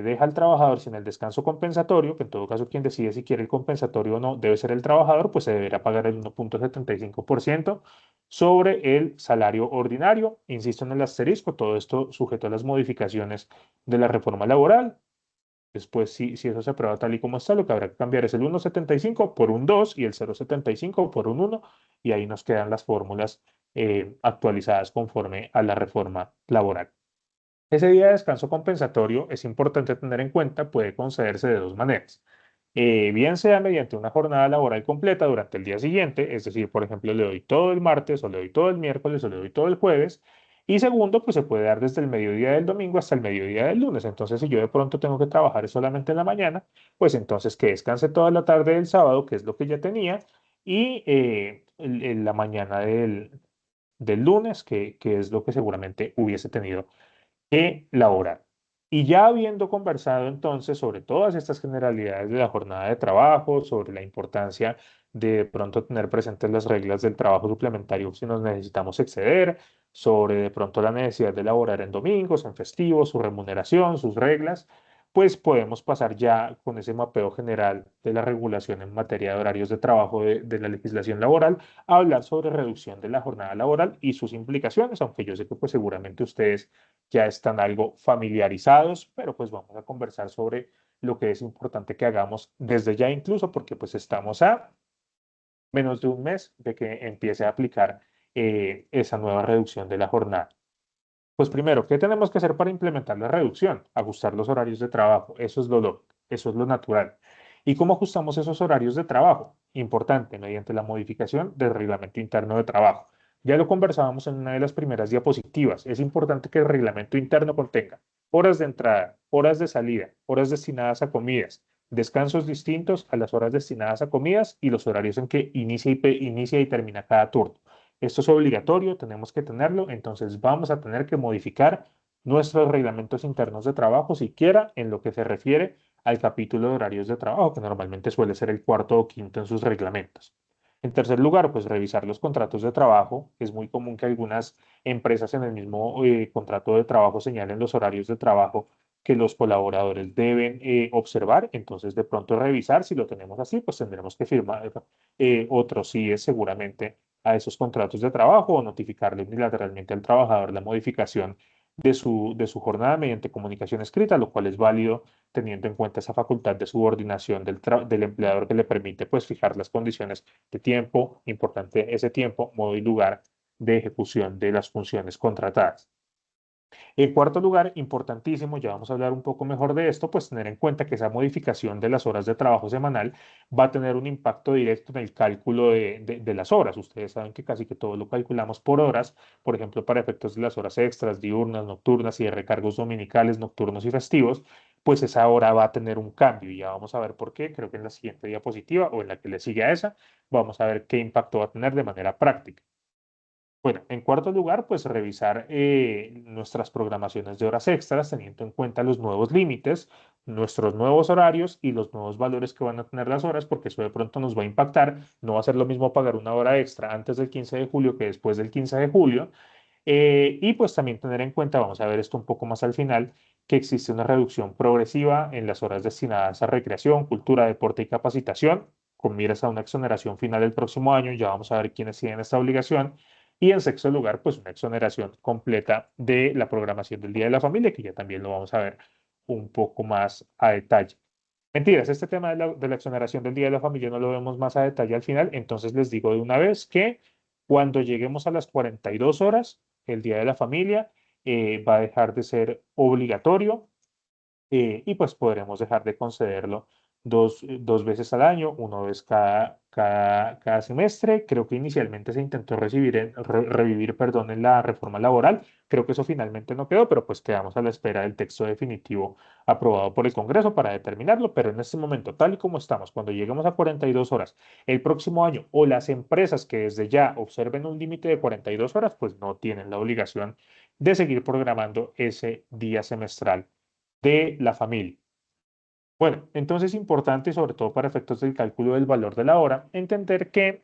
deja al trabajador sin el descanso compensatorio, que en todo caso quien decide si quiere el compensatorio o no debe ser el trabajador, pues se deberá pagar el 1,75% sobre el salario ordinario. Insisto en el asterisco, todo esto sujeto a las modificaciones de la reforma laboral. Después, si eso se aprueba tal y como está, lo que habrá que cambiar es el 1,75 por un 2 y el 0,75 por un 1, y ahí nos quedan las fórmulas actualizadas conforme a la reforma laboral. Ese día de descanso compensatorio es importante tener en cuenta, puede concederse de dos maneras. Bien sea mediante una jornada laboral completa durante el día siguiente, es decir, por ejemplo, le doy todo el martes o le doy todo el miércoles o le doy todo el jueves. Y segundo, pues se puede dar desde el mediodía del domingo hasta el mediodía del lunes. Entonces, si yo de pronto tengo que trabajar solamente en la mañana, pues entonces que descanse toda la tarde del sábado, que es lo que ya tenía, y en la mañana del lunes, que es lo que seguramente hubiese tenido laboral. Y ya habiendo conversado entonces sobre todas estas generalidades de la jornada de trabajo, sobre la importancia de pronto tener presentes las reglas del trabajo suplementario si nos necesitamos exceder, sobre de pronto la necesidad de laborar en domingos, en festivos, su remuneración, sus reglas, pues podemos pasar ya con ese mapeo general de la regulación en materia de horarios de trabajo de la legislación laboral a hablar sobre reducción de la jornada laboral y sus implicaciones, aunque yo sé que pues seguramente ustedes ya están algo familiarizados, pero pues vamos a conversar sobre lo que es importante que hagamos desde ya incluso porque pues estamos a menos de un mes de que empiece a aplicar esa nueva reducción de la jornada. Pues primero, ¿qué tenemos que hacer para implementar la reducción? Ajustar los horarios de trabajo. Eso es lo lógico, eso es lo natural. ¿Y cómo ajustamos esos horarios de trabajo? Importante, mediante la modificación del reglamento interno de trabajo. Ya lo conversábamos en una de las primeras diapositivas. Es importante que el reglamento interno contenga horas de entrada, horas de salida, horas destinadas a comidas, descansos distintos a las horas destinadas a comidas y los horarios en que inicia y termina cada turno. Esto es obligatorio, tenemos que tenerlo, entonces vamos a tener que modificar nuestros reglamentos internos de trabajo, siquiera en lo que se refiere al capítulo de horarios de trabajo, que normalmente suele ser el cuarto o quinto en sus reglamentos. En tercer lugar, pues revisar los contratos de trabajo. Es muy común que algunas empresas en el mismo contrato de trabajo señalen los horarios de trabajo que los colaboradores deben observar. Entonces, de pronto revisar si lo tenemos así, pues tendremos que firmar otro sí es seguramente a esos contratos de trabajo o notificarle unilateralmente al trabajador la modificación de su jornada mediante comunicación escrita, lo cual es válido teniendo en cuenta esa facultad de subordinación del empleador que le permite pues fijar las condiciones de tiempo, importante ese tiempo, modo y lugar de ejecución de las funciones contratadas. En cuarto lugar, importantísimo, ya vamos a hablar un poco mejor de esto, pues tener en cuenta que esa modificación de las horas de trabajo semanal va a tener un impacto directo en el cálculo de las horas. Ustedes saben que casi que todo lo calculamos por horas, por ejemplo, para efectos de las horas extras, diurnas, nocturnas y de recargos dominicales, nocturnos y festivos, pues esa hora va a tener un cambio y ya vamos a ver por qué. Creo que en la siguiente diapositiva o en la que le sigue a esa, vamos a ver qué impacto va a tener de manera práctica. Bueno, en cuarto lugar, pues revisar nuestras programaciones de horas extras, teniendo en cuenta los nuevos límites, nuestros nuevos horarios y los nuevos valores que van a tener las horas, porque eso de pronto nos va a impactar. No va a ser lo mismo pagar una hora extra antes del 15 de julio que después del 15 de julio. Y pues también tener en cuenta, vamos a ver esto un poco más al final, que existe una reducción progresiva en las horas destinadas a recreación, cultura, deporte y capacitación, con miras a una exoneración final el próximo año. Ya vamos a ver quiénes tienen esta obligación. Y en sexto lugar, pues una exoneración completa de la programación del Día de la Familia, que ya también lo vamos a ver un poco más a detalle. Mentiras, este tema de la exoneración del Día de la Familia no lo vemos más a detalle al final, entonces les digo de una vez que cuando lleguemos a las 42 horas, el Día de la Familia va a dejar de ser obligatorio, y pues podremos dejar de concederlo dos veces al año, una vez cada semestre. Creo que inicialmente se intentó revivir, perdón, en la reforma laboral. Creo que eso finalmente no quedó, pero pues quedamos a la espera del texto definitivo aprobado por el Congreso para determinarlo. Pero en este momento, tal y como estamos, cuando lleguemos a 42 horas el próximo año, o las empresas que desde ya observen un límite de 42 horas, pues no tienen la obligación de seguir programando ese día semestral de la familia. Bueno, entonces es importante, sobre todo para efectos del cálculo del valor de la hora, entender que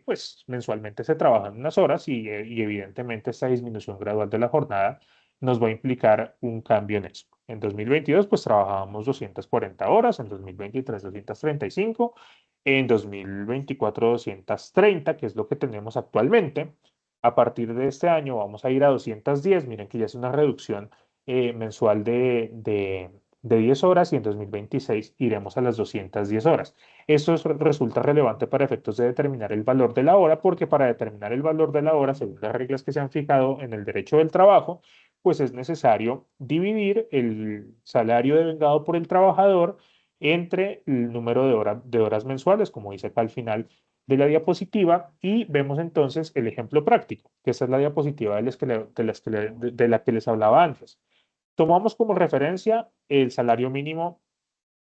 pues mensualmente se trabajan unas horas y evidentemente esta disminución gradual de la jornada nos va a implicar un cambio en eso. En 2022 pues trabajábamos 240 horas, en 2023 235, en 2024 230, que es lo que tenemos actualmente. A partir de este año vamos a ir a 210. Miren que ya es una reducción mensual de 10 horas, y en 2026 iremos a las 210 horas. Resulta relevante para efectos de determinar el valor de la hora, porque para determinar el valor de la hora, según las reglas que se han fijado en el derecho del trabajo, pues es necesario dividir el salario devengado por el trabajador entre el número de horas mensuales, como dice acá al final de la diapositiva, y vemos entonces el ejemplo práctico, que esta es la diapositiva de la que les hablaba antes. Tomamos como referencia el salario mínimo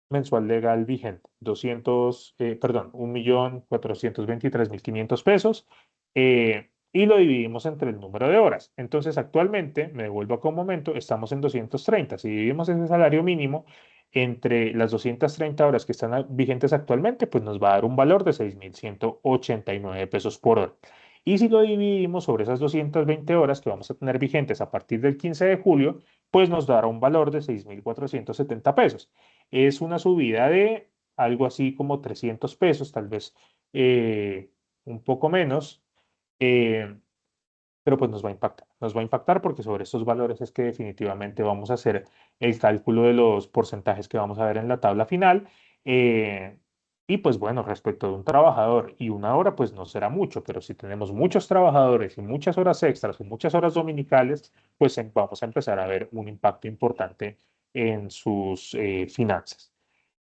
mensual legal vigente, 1.423.500 pesos, y lo dividimos entre el número de horas. Entonces, actualmente, me devuelvo acá un momento, estamos en 230. Si dividimos ese salario mínimo entre las 230 horas que están vigentes actualmente, pues nos va a dar un valor de 6.189 pesos por hora. Y si lo dividimos sobre esas 220 horas que vamos a tener vigentes a partir del 15 de julio, pues nos dará un valor de 6.470 pesos. Es una subida de algo así como 300 pesos, tal vez un poco menos, eh, pero pues nos va a impactar. Nos va a impactar porque sobre estos valores es que definitivamente vamos a hacer el cálculo de los porcentajes que vamos a ver en la tabla final. eh, y pues bueno, respecto de un trabajador y una hora, pues no será mucho, pero si tenemos muchos trabajadores y muchas horas extras o muchas horas dominicales, pues vamos a empezar a ver un impacto importante en sus finanzas.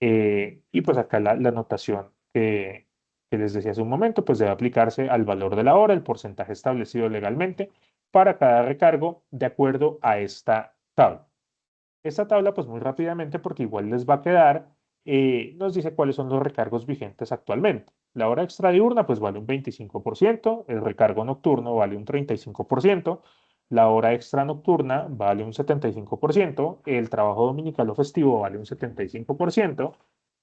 Y pues acá la notación que les decía hace un momento, pues debe aplicarse al valor de la hora, el porcentaje establecido legalmente para cada recargo de acuerdo a esta tabla. Esta tabla, pues muy rápidamente, porque igual les va a quedar, nos dice cuáles son los recargos vigentes actualmente. La hora extra diurna, pues vale un 25%, el recargo nocturno vale un 35%, la hora extra nocturna vale un 75%, el trabajo dominical o festivo vale un 75%,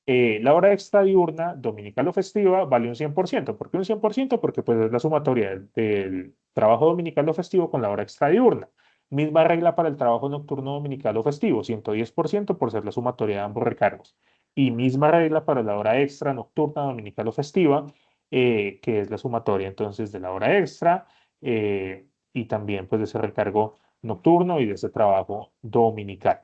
la hora extra diurna, dominical o festiva, vale un 100%. ¿Por qué un 100%? Porque pues es la sumatoria del trabajo dominical o festivo con la hora extra diurna. Misma regla para el trabajo nocturno, dominical o festivo, 110% por ser la sumatoria de ambos recargos. Y misma regla para la hora extra, nocturna, dominical o festiva, que es la sumatoria entonces de la hora extra, y también pues de ese recargo nocturno y de ese trabajo dominical.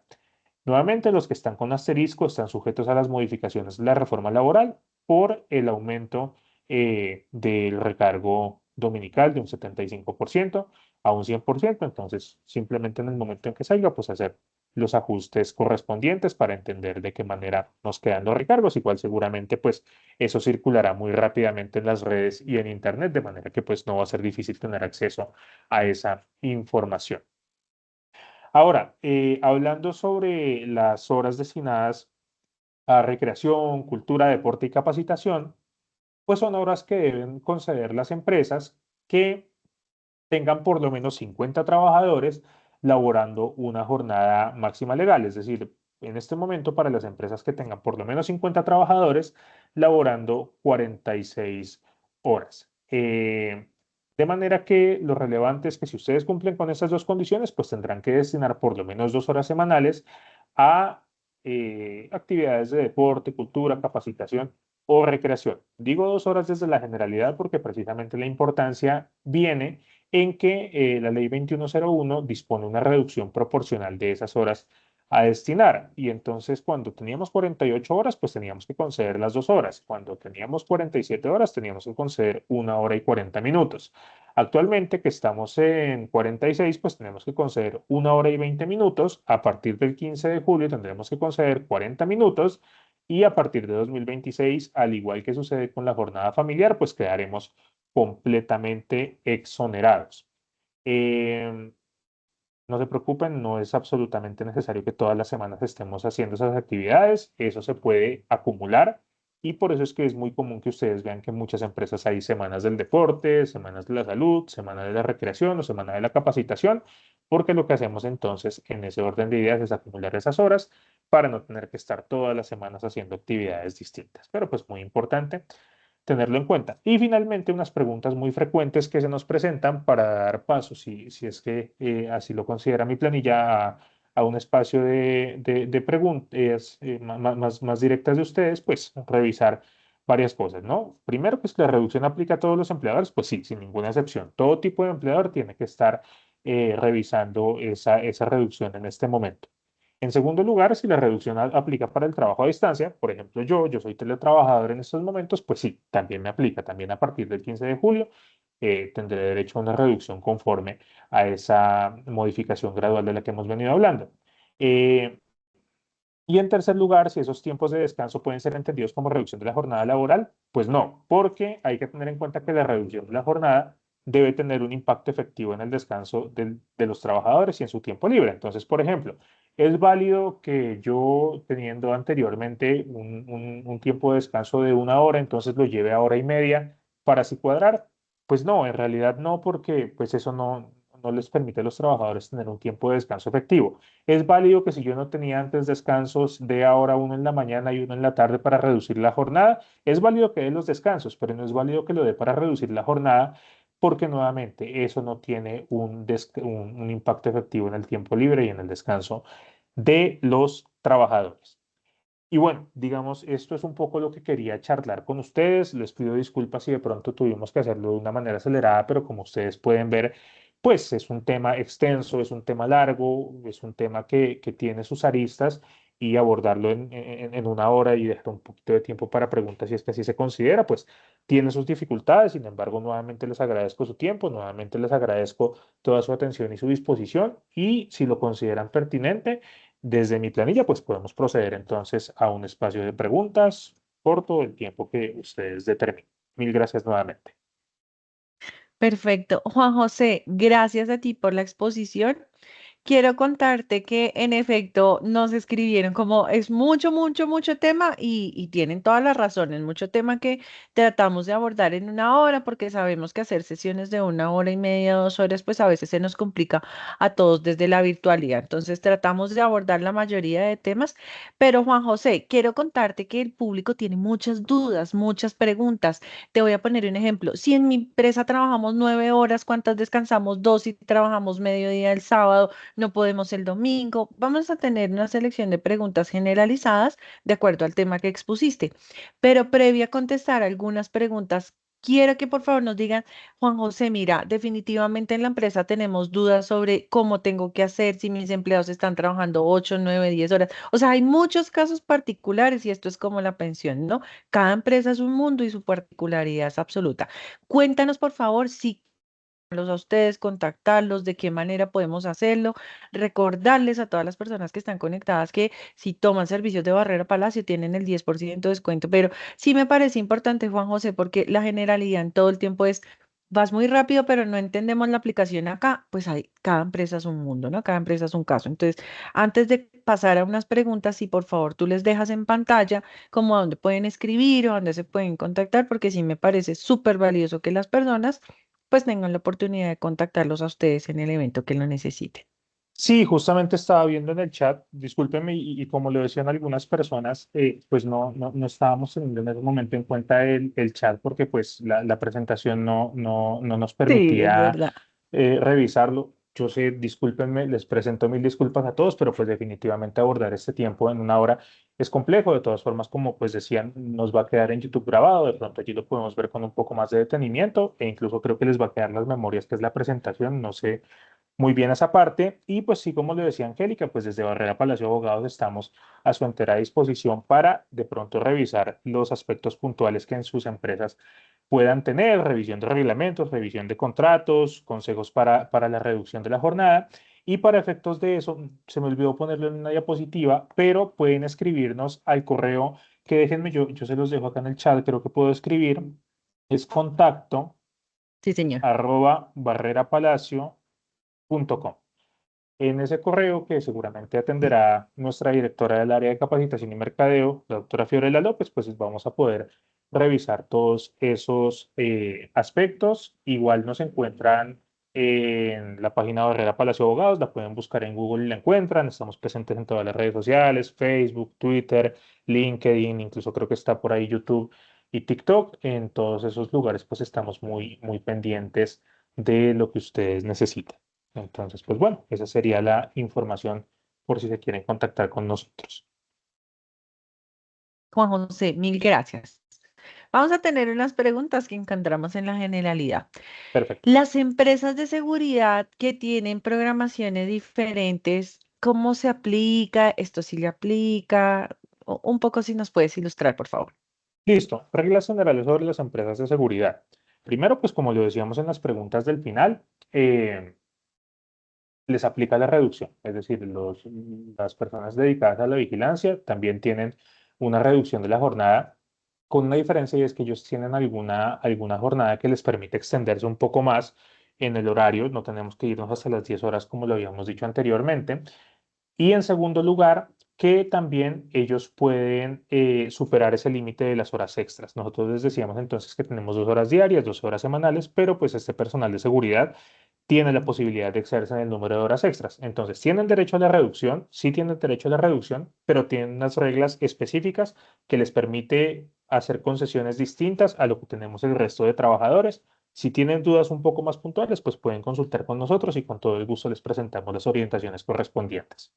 Nuevamente, los que están con asterisco están sujetos a las modificaciones de la reforma laboral por el aumento del recargo dominical de un 75% a un 100%. Entonces, simplemente en el momento en que salga, pues hacer los ajustes correspondientes para entender de qué manera nos quedan los recargos. Igual seguramente pues eso circulará muy rápidamente en las redes y en internet, de manera que pues no va a ser difícil tener acceso a esa información. Ahora, hablando sobre las horas destinadas a recreación, cultura, deporte y capacitación, pues son horas que deben conceder las empresas que tengan por lo menos 50 trabajadores laborando una jornada máxima legal. Es decir, en este momento para las empresas que tengan por lo menos 50 trabajadores laborando 46 horas. De manera que lo relevante es que si ustedes cumplen con esas dos condiciones, pues tendrán que destinar por lo menos 2 horas semanales a actividades de deporte, cultura, capacitación o recreación. Digo 2 horas desde la generalidad porque precisamente la importancia viene en que la ley 2101 dispone una reducción proporcional de esas horas a destinar. Y entonces cuando teníamos 48 horas, pues teníamos que conceder las 2 horas. Cuando teníamos 47 horas, teníamos que conceder 1 hora y 40 minutos. Actualmente, que estamos en 46, pues tenemos que conceder 1 hora y 20 minutos. A partir del 15 de julio tendremos que conceder 40 minutos. Y a partir de 2026, al igual que sucede con la jornada familiar, pues quedaremos completamente exonerados. Em, no se preocupen, no es absolutamente necesario que todas las semanas estemos haciendo esas actividades, eso se puede acumular y por eso es que es muy común que ustedes vean que en muchas empresas hay semanas del deporte, semanas de la salud, semana de la recreación o semana de la capacitación, porque lo que hacemos entonces en ese orden de ideas es acumular esas horas para no tener que estar todas las semanas haciendo actividades distintas. Pero pues muy importante tenerlo en cuenta. Y finalmente, unas preguntas muy frecuentes que se nos presentan para dar paso, si es que así lo considera mi planilla, a un espacio de preguntas más directas de ustedes, pues revisar varias cosas, ¿no? Primero, pues la reducción aplica a todos los empleadores, pues sí, sin ninguna excepción. Todo tipo de empleador tiene que estar revisando esa reducción en este momento. En segundo lugar, si la reducción aplica para el trabajo a distancia, por ejemplo, yo soy teletrabajador en estos momentos, pues sí, también me aplica. También a partir del 15 de julio tendré derecho a una reducción conforme a esa modificación gradual de la que hemos venido hablando. Eh, y en tercer lugar, si esos tiempos de descanso pueden ser entendidos como reducción de la jornada laboral, pues no, porque hay que tener en cuenta que la reducción de la jornada debe tener un impacto efectivo en el descanso de los trabajadores y en su tiempo libre. Entonces, por ejemplo, es válido que yo teniendo anteriormente un tiempo de descanso de 1 hora, entonces lo lleve a hora y media para así cuadrar. Pues no, en realidad no, porque pues eso no les permite a los trabajadores tener un tiempo de descanso efectivo. Es válido que si yo no tenía antes descansos, de ahora uno en la mañana y uno en la tarde para reducir la jornada. Es válido que dé los descansos, pero no es válido que lo dé para reducir la jornada porque nuevamente eso no tiene un impacto efectivo en el tiempo libre y en el descanso de los trabajadores. Y bueno, digamos, esto es un poco lo que quería charlar con ustedes. Les pido disculpas si de pronto tuvimos que hacerlo de una manera acelerada, pero como ustedes pueden ver, pues es un tema extenso, es un tema largo, es un tema que tiene sus aristas y abordarlo en 1 hora y dejar un poquito de tiempo para preguntas si es que así se considera, pues tiene sus dificultades. Sin embargo, nuevamente les agradezco su tiempo, nuevamente les agradezco toda su atención y su disposición y si lo consideran pertinente. Desde mi planilla, pues podemos proceder entonces a un espacio de preguntas por todo el tiempo que ustedes determinen. Mil gracias nuevamente. Perfecto. Juan José, gracias a ti por la exposición. Quiero contarte que en efecto nos escribieron como es mucho, mucho, mucho tema y tienen todas las razones, mucho tema que tratamos de abordar en 1 hora porque sabemos que hacer sesiones de 1 hora y media, 2 horas, pues a veces se nos complica a todos desde la virtualidad. Entonces tratamos de abordar la mayoría de temas, pero Juan José, quiero contarte que el público tiene muchas dudas, muchas preguntas. Te voy a poner un ejemplo. Si en mi empresa trabajamos 9 horas, ¿cuántas descansamos? Dos si trabajamos mediodía el sábado, no podemos el domingo. Vamos a tener una selección de preguntas generalizadas de acuerdo al tema que expusiste. Pero previa a contestar algunas preguntas, quiero que por favor nos digan, Juan José, mira, definitivamente en la empresa tenemos dudas sobre cómo tengo que hacer si mis empleados están trabajando 8, 9, 10 horas. O sea, hay muchos casos particulares y esto es como la pensión, ¿no? Cada empresa es un mundo y su particularidad es absoluta. Cuéntanos, por favor, si a ustedes, contactarlos, de qué manera podemos hacerlo, recordarles a todas las personas que están conectadas que si toman servicios de Barrera Palacio tienen el 10% de descuento, pero sí me parece importante, Juan José, porque la generalidad en todo el tiempo es, vas muy rápido, pero no entendemos la aplicación acá, pues hay, cada empresa es un mundo, ¿no? Cada empresa es un caso. Entonces, antes de pasar a unas preguntas, si por favor tú les dejas en pantalla como a dónde pueden escribir o a dónde se pueden contactar, porque sí me parece súper valioso que las personas pues tengan la oportunidad de contactarlos a ustedes en el evento que lo necesiten. Sí, justamente estaba viendo en el chat, discúlpenme, y como lo decían algunas personas, pues no estábamos teniendo en ese momento en cuenta el chat porque pues la presentación no nos Sí, es permitía verdad. revisarlo. Yo sé, discúlpenme, les presento mil disculpas a todos, pero pues definitivamente abordar este tiempo en una hora es complejo. De todas formas, como pues decían, nos va a quedar en YouTube grabado, de pronto allí lo podemos ver con un poco más de detenimiento e incluso creo que les va a quedar las memorias que es la presentación, no sé muy bien esa parte. Y pues sí, como le decía Angélica, pues desde Barrera Palacio Abogados estamos a su entera disposición para de pronto revisar los aspectos puntuales que en sus empresas puedan tener, revisión de reglamentos, revisión de contratos, consejos para la reducción de la jornada. Y para efectos de eso, se me olvidó ponerlo en una diapositiva, pero pueden escribirnos al correo que déjenme, yo se los dejo acá en el chat, creo que puedo escribir, es contacto Sí, señor. arroba barrerapalacio.com. En ese correo, que seguramente atenderá nuestra directora del área de capacitación y mercadeo, la doctora Fiorella López, pues vamos a poder revisar todos esos aspectos. Igual nos encuentran en la página de Barrera Palacio Abogados, la pueden buscar en Google y la encuentran. Estamos presentes en todas las redes sociales, Facebook, Twitter, LinkedIn, incluso creo que está por ahí YouTube y TikTok. En todos esos lugares, pues estamos muy pendientes de lo que ustedes necesitan. Entonces, pues bueno, esa sería la información por si se quieren contactar con nosotros. Juan José, mil gracias. Vamos a tener unas preguntas que encontramos en la generalidad. Perfecto. Las empresas de seguridad que tienen programaciones diferentes, ¿cómo se aplica? ¿Esto sí le aplica? Un poco si nos puedes ilustrar, por favor. Listo. Reglas generales sobre las empresas de seguridad. Primero, pues como lo decíamos en las preguntas del final, eh, les aplica la reducción. Es decir, las personas dedicadas a la vigilancia también tienen una reducción de la jornada, con una diferencia y es que ellos tienen alguna jornada que les permite extenderse un poco más en el horario. No tenemos que irnos hasta las 10 horas como lo habíamos dicho anteriormente. Y en segundo lugar, que también ellos pueden superar ese límite de las horas extras. Nosotros les decíamos entonces que tenemos 2 horas diarias, 2 horas semanales, pero pues este personal de seguridad tiene la posibilidad de excederse en el número de horas extras. Entonces, tienen derecho a la reducción, sí tienen derecho a la reducción, pero tienen unas reglas específicas que les permite hacer concesiones distintas a lo que tenemos el resto de trabajadores. Si tienen dudas un poco más puntuales, pues pueden consultar con nosotros y con todo el gusto les presentamos las orientaciones correspondientes.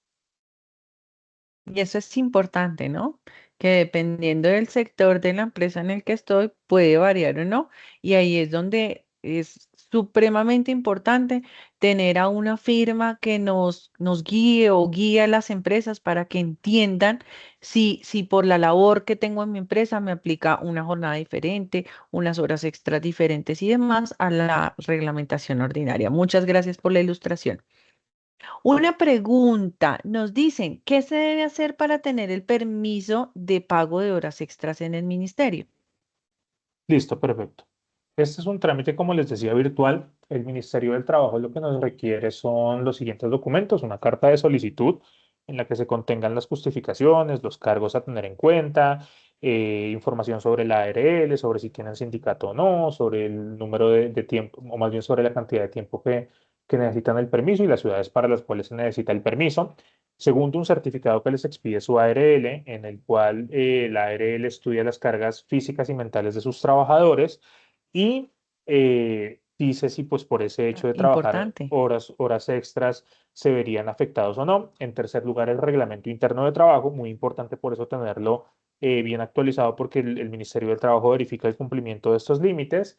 Y eso es importante, ¿no? Que dependiendo del sector de la empresa en el que estoy, puede variar o no. Y ahí es donde es supremamente importante tener a una firma que nos guíe o guíe a las empresas para que entiendan si por la labor que tengo en mi empresa me aplica una jornada diferente, unas horas extras diferentes y demás a la reglamentación ordinaria. Muchas gracias por la ilustración. Una pregunta, nos dicen, ¿qué se debe hacer para tener el permiso de pago de horas extras en el ministerio? Listo, perfecto. Este es un trámite, como les decía, virtual. El Ministerio del Trabajo lo que nos requiere son los siguientes documentos: una carta de solicitud en la que se contengan las justificaciones, los cargos a tener en cuenta, información sobre la ARL, sobre si tienen sindicato o no, sobre el número de tiempo, o más bien sobre la cantidad de tiempo que necesitan el permiso y las ciudades para las cuales se necesita el permiso. Segundo, un certificado que les expide su ARL, en el cual la ARL estudia las cargas físicas y mentales de sus trabajadores y dice si pues por ese hecho de trabajar Importante. horas extras se verían afectados o no. En tercer lugar, el reglamento interno de trabajo, muy importante por eso tenerlo bien actualizado porque el Ministerio del Trabajo verifica el cumplimiento de estos límites.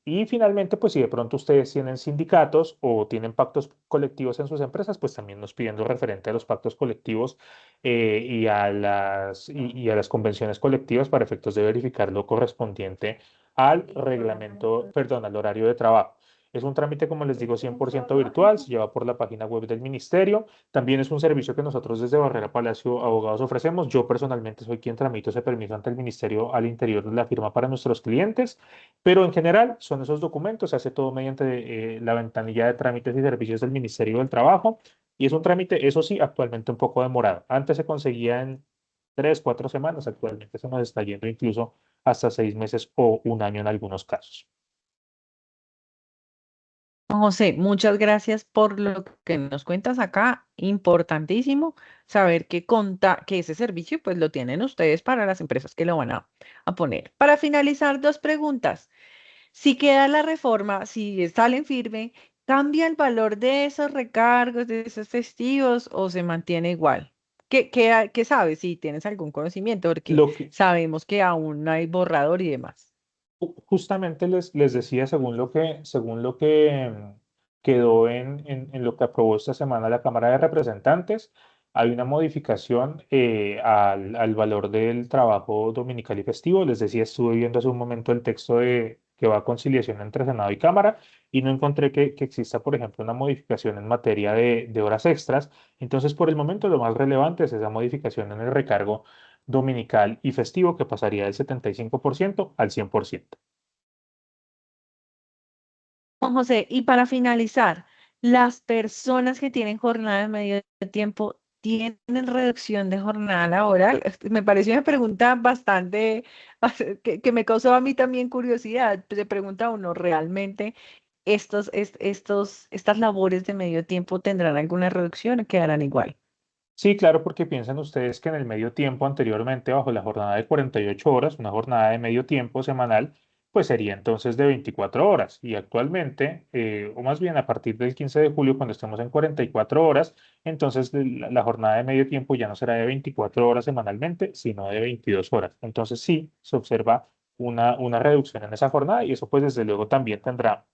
Y finalmente, pues si de pronto ustedes tienen sindicatos o tienen pactos colectivos en sus empresas, pues también nos piden lo referente a los pactos colectivos y a las convenciones colectivas para efectos de verificar lo correspondiente al reglamento, perdón, al horario de trabajo. Es un trámite, como les digo, 100% virtual, se lleva por la página web del ministerio. También es un servicio que nosotros desde Barrera Palacio Abogados ofrecemos. Yo personalmente soy quien tramito ese permiso ante el ministerio al interior de la firma para nuestros clientes, pero en general son esos documentos, se hace todo mediante la ventanilla de trámites y servicios del Ministerio del Trabajo y es un trámite, eso sí, actualmente un poco demorado. Antes se conseguía en 3, 4 semanas, actualmente se nos está yendo incluso hasta 6 meses o un año en algunos casos. Juan José, muchas gracias por lo que nos cuentas acá. Importantísimo saber que ese servicio pues lo tienen ustedes para las empresas que lo van a poner. Para finalizar, dos preguntas. Si queda la reforma, si salen firme, ¿cambia el valor de esos recargos, de esos festivos o se mantiene igual? ¿Qué sabes? Si tienes algún conocimiento, porque Lo que, sabemos que aún no hay borrador y demás. Justamente les decía, según lo que quedó en lo que aprobó esta semana la Cámara de Representantes, hay una modificación al valor del trabajo dominical y festivo. Les decía, estuve viendo hace un momento el texto que va a conciliación entre Senado y Cámara y no encontré que exista, por ejemplo, una modificación en materia de horas extras. Entonces, por el momento, lo más relevante es esa modificación en el recargo dominical y festivo que pasaría del 75% al 100%. Juan José, y para finalizar, ¿las personas que tienen jornada de medio tiempo tienen reducción de jornada laboral? Me pareció una pregunta bastante, que me causó a mí también curiosidad. Se pregunta uno, ¿realmente estas labores de medio tiempo tendrán alguna reducción o quedarán igual? Sí, claro, porque piensan ustedes que en el medio tiempo anteriormente, bajo la jornada de 48 horas, una jornada de medio tiempo semanal, pues sería entonces de 24 horas. Y actualmente, o más bien a partir del 15 de julio, cuando estemos en 44 horas, entonces la jornada de medio tiempo ya no será de 24 horas semanalmente, sino de 22 horas. Entonces sí, se observa una reducción en esa jornada y eso pues desde luego también tendrá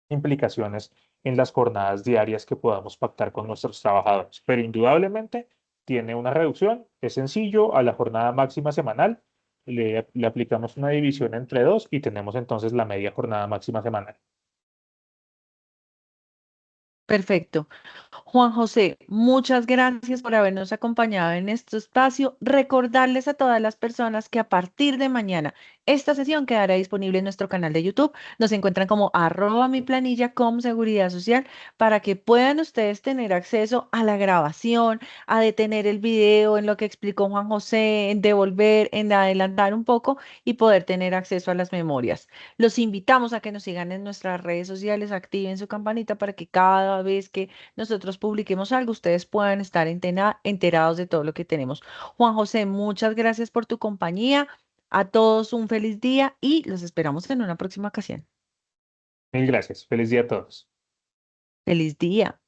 implicaciones en las jornadas diarias que podamos pactar con nuestros trabajadores. Pero indudablemente tiene una reducción, es sencillo, a la jornada máxima semanal le aplicamos una división entre dos y tenemos entonces la media jornada máxima semanal. Perfecto. Juan José, muchas gracias por habernos acompañado en este espacio. Recordarles a todas las personas que a partir de mañana esta sesión quedará disponible en nuestro canal de YouTube. Nos encuentran como mi planilla con seguridad social para que puedan ustedes tener acceso a la grabación, a detener el video en lo que explicó Juan José, en devolver, en adelantar un poco y poder tener acceso a las memorias. Los invitamos a que nos sigan en nuestras redes sociales, activen su campanita para que cada vez que nosotros publiquemos algo, ustedes puedan estar enterados de todo lo que tenemos. Juan José, muchas gracias por tu compañía. A todos un feliz día y los esperamos en una próxima ocasión. Mil gracias. Feliz día a todos. Feliz día.